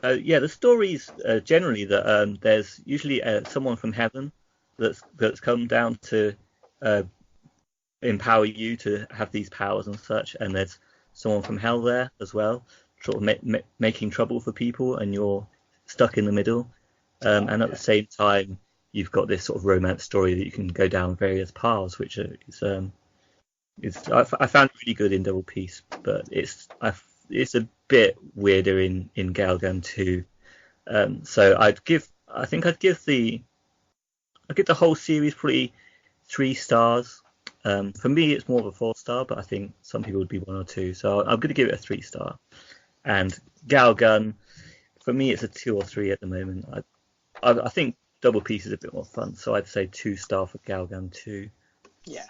The stories generally that there's usually someone from heaven that's come down to empower you to have these powers and such, and there's someone from hell there as well, sort of making trouble for people, and you're stuck in the middle. And at the same time, you've got this sort of romance story that you can go down various paths, which I found really good in Double Peace, but it's a bit weirder in Galgun 2. So I think I'd give the I give the whole series probably 3 stars. For me, it's more of a 4-star, but I think some people would be 1 or 2. So I'm going to give it a 3-star. And Galgun, for me, it's a 2 or 3 at the moment. I think Double Peace is a bit more fun, so I'd say 2-star for Galgun 2. Yeah.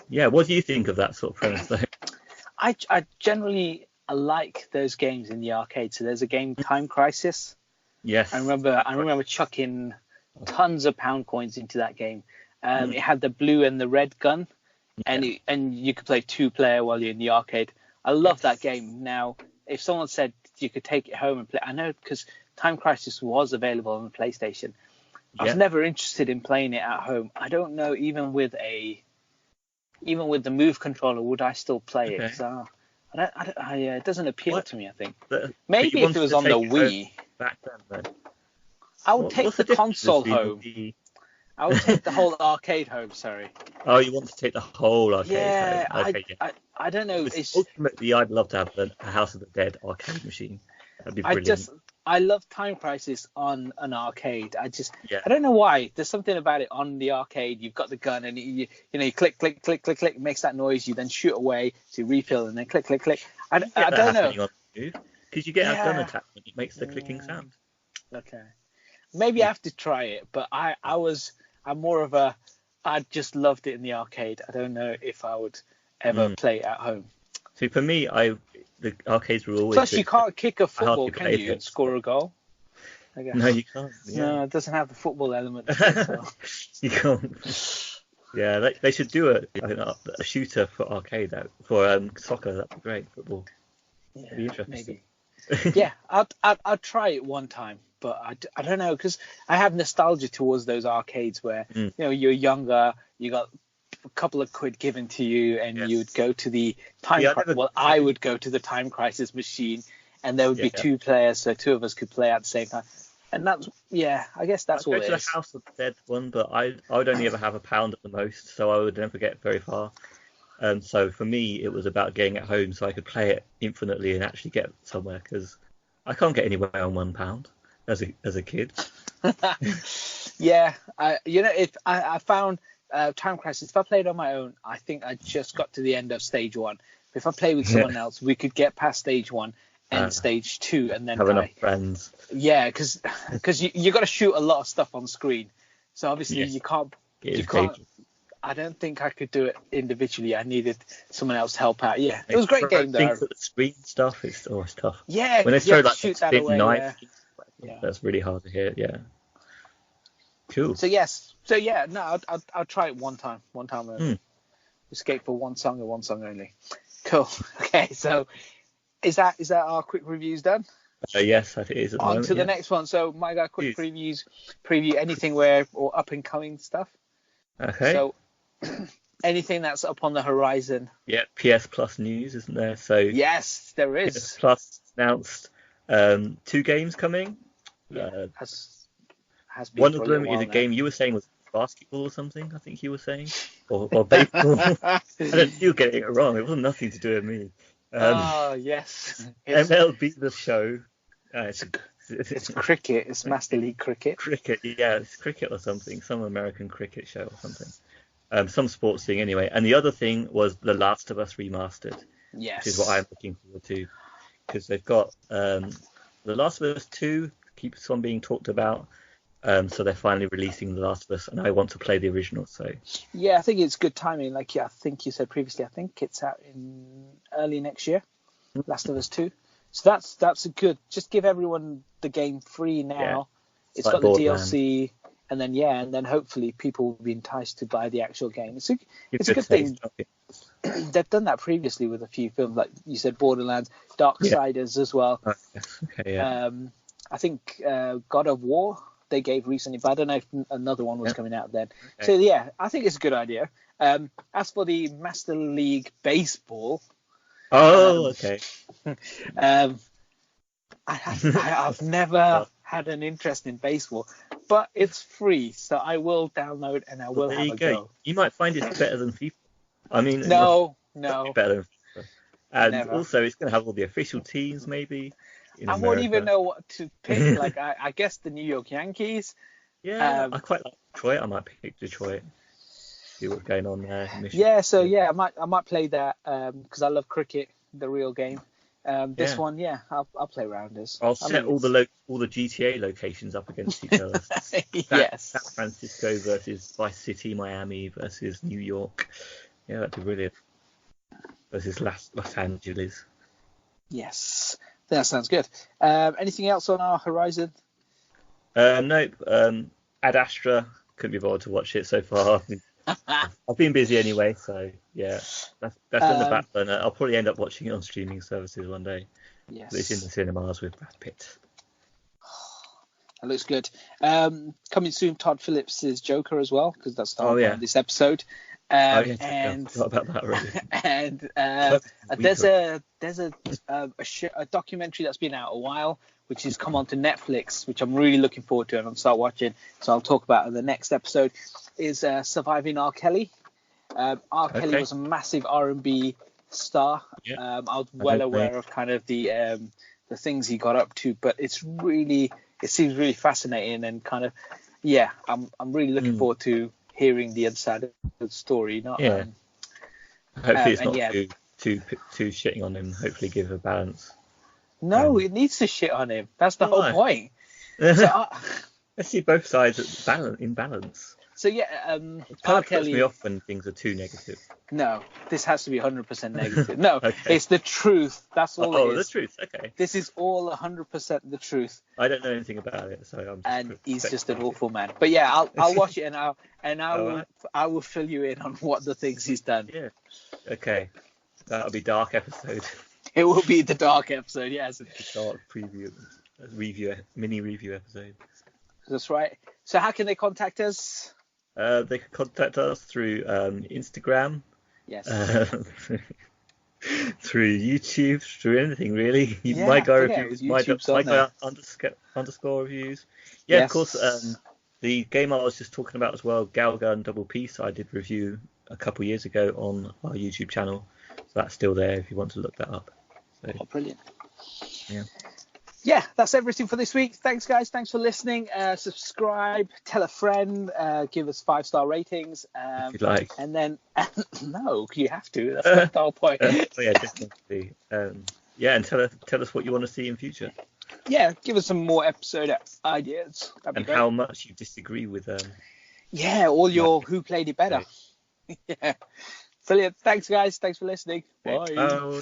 Yeah, what do you think of that sort of premise, though? I generally like those games in the arcade. So there's a game, Time Crisis. Yes. I remember chucking tons of pound coins into that game. It had the blue and the red gun, and you could play 2-player while you're in the arcade. I love that game. Now, if someone said you could take it home and play, I know because Time Crisis was available on the PlayStation. I was never interested in playing it at home. I don't know, even with the Move controller, would I still play it? So, it doesn't appeal to me, I think. Maybe if it was on the Wii. Back then, though. I would take the console home. I would take the whole arcade home, sorry. Oh, you want to take the whole arcade home? Okay, I don't know. Ultimately, I'd love to have a House of the Dead arcade machine. That'd be brilliant. I love Time Crisis on an arcade. I don't know why. There's something about it on the arcade. You've got the gun and you click, click, click, click, click. It makes that noise. You then shoot away to refill and then click, click, click. I don't know. Because you get a gun attack and it makes the clicking sound. Okay. Maybe I have to try it, but I'm more of a, I just loved it in the arcade. I don't know if I would ever play it at home. So for me, the arcades were always. Plus, you can't kick a football, can you, and score a goal? I guess. No, you can't. Yeah. No, it doesn't have the football element. So. You can't. Yeah, they should do a shooter for arcade for soccer. That'd be great. Football. Yeah, that'd be interesting. Maybe. Yeah, I'll try it one time, but I don't know, because I have nostalgia towards those arcades where you're younger, you got a couple of quid given to you, and you would go to the I would go to the Time Crisis machine, and there would be 2 players, so 2 of us could play at the same time. And that's I guess that's all it is. I'd go to the House of the Dead one, but I would only ever have £1 at the most, so I would never get very far. So for me, it was about getting at home so I could play it infinitely and actually get somewhere, because I can't get anywhere on £1 as a kid. Yeah, if I found Time Crisis, if I played on my own, I think I just got to the end of stage 1. If I play with someone else, we could get past stage 1 and stage 2, and then have enough friends. Yeah, because you got to shoot a lot of stuff on screen, so obviously you can't. I don't think I could do it individually. I needed someone else to help out. Yeah, it was a great game though. The screen stuff is always tough. Yeah, when they throw like shoot that away, knife, that's really hard to hit. Yeah. Cool. So no, I'll try it one time only. Escape for one song and one song only. Cool. Okay, so is that our quick reviews done? Yes, I think it is. On to the next one. So my guy, quick preview anything or up and coming stuff. Okay. So anything that's up on the horizon. Yeah, PS Plus news, isn't there? So yes, there is. PS Plus announced 2 games coming. Has been one of them is a game you were saying was basketball or something, I think you were saying, or baseball. I don't, you're getting it wrong. It wasn't nothing to do with me. Yes. MLB The Show. It's cricket. It's Master League Cricket. Cricket, yeah, it's cricket or something. Some American cricket show or something. Some sports thing anyway. And the other thing was The Last of Us Remastered. Yes. Which is what I'm looking forward to, because they've got The Last of Us 2 keeps on being talked about. So they're finally releasing The Last of Us, and I want to play the original. So yeah, I think it's good timing. Like I think you said previously, I think it's out in early next year. Last of Us 2. So that's a good. Just give everyone the game free now. Yeah. It's got the DLC, and then hopefully people will be enticed to buy the actual game. It's a good thing. They've done that previously with a few films, like you said, Borderlands, Darksiders as well. Okay, yeah. I think God of War they gave recently, but I don't know if another one was coming out then. Okay. So yeah, I think it's a good idea. As for the Master League Baseball. Okay. I've never had an interest in baseball, but it's free, so I will download and I will have a go. You might find it's better than FIFA. I mean, no. Better than FIFA. And also, it's going to have all the official teams, maybe. I won't even know what to pick. Like, I guess the New York Yankees. Yeah, I quite like Detroit. I might pick Detroit. See what's going on there. Yeah, so yeah, I might play that because I love cricket, the real game. This one, yeah, I'll play Rounders. I'll set all the GTA locations up against each other. Yes. San Francisco versus Vice City, Miami versus New York. Yeah, that'd be brilliant. Versus Los Angeles. Yes, that sounds good. Anything else on our horizon? Nope. Ad Astra, couldn't be bothered to watch it so far. I've been busy anyway, so yeah, that's on the back burner. I'll probably end up watching it on streaming services one day. Yes, it's in the cinemas with Brad Pitt. That looks good. Coming soon, Todd Phillips' Joker as well, because that's the whole point of this episode. And I forgot about that already. And there's a documentary that's been out a while, which has come onto Netflix, which I'm really looking forward to and I'll start watching. So I'll talk about it in the next episode. Is Surviving R. Kelly. Kelly was a massive R&B star. I was well aware of kind of the things he got up to, but it seems really fascinating and kind of I'm really looking forward to hearing the other side of the story. Hopefully it's not too shitting on him. Hopefully give a balance. No, it needs to shit on him. That's the whole point. So, let's see both sides in balance. So yeah, it kind of puts me off when things are too negative. No, this has to be 100% negative. No, It's the truth. That's all it is. Oh, the truth. Okay. This is all 100% the truth. I don't know anything about it, so he's just an awful man. But yeah, I'll watch it I will fill you in on what the things he's done. Yeah. Okay. That'll be dark episode. It will be the dark episode. Yes. It's a dark mini review episode. That's right. So how can they contact us? They can contact us through Instagram. Yes. Through YouTube, through anything really. Yeah, my guy reviews, my guy underscore reviews. Yeah, yes. Of course. The game I was just talking about as well, Galgun Double Peace, I did review a couple years ago on our YouTube channel, so that's still there if you want to look that up. So, brilliant. Yeah. Yeah, that's everything for this week. Thanks, guys. Thanks for listening. Subscribe, tell a friend, give us 5-star ratings. If you'd like. And then, no, you have to. That's the whole point. Yeah, definitely. And tell us what you want to see in future. Yeah, give us some more episode ideas. And how much you disagree with. All your who played it better. Yeah. Brilliant. Thanks, guys. Thanks for listening. Bye.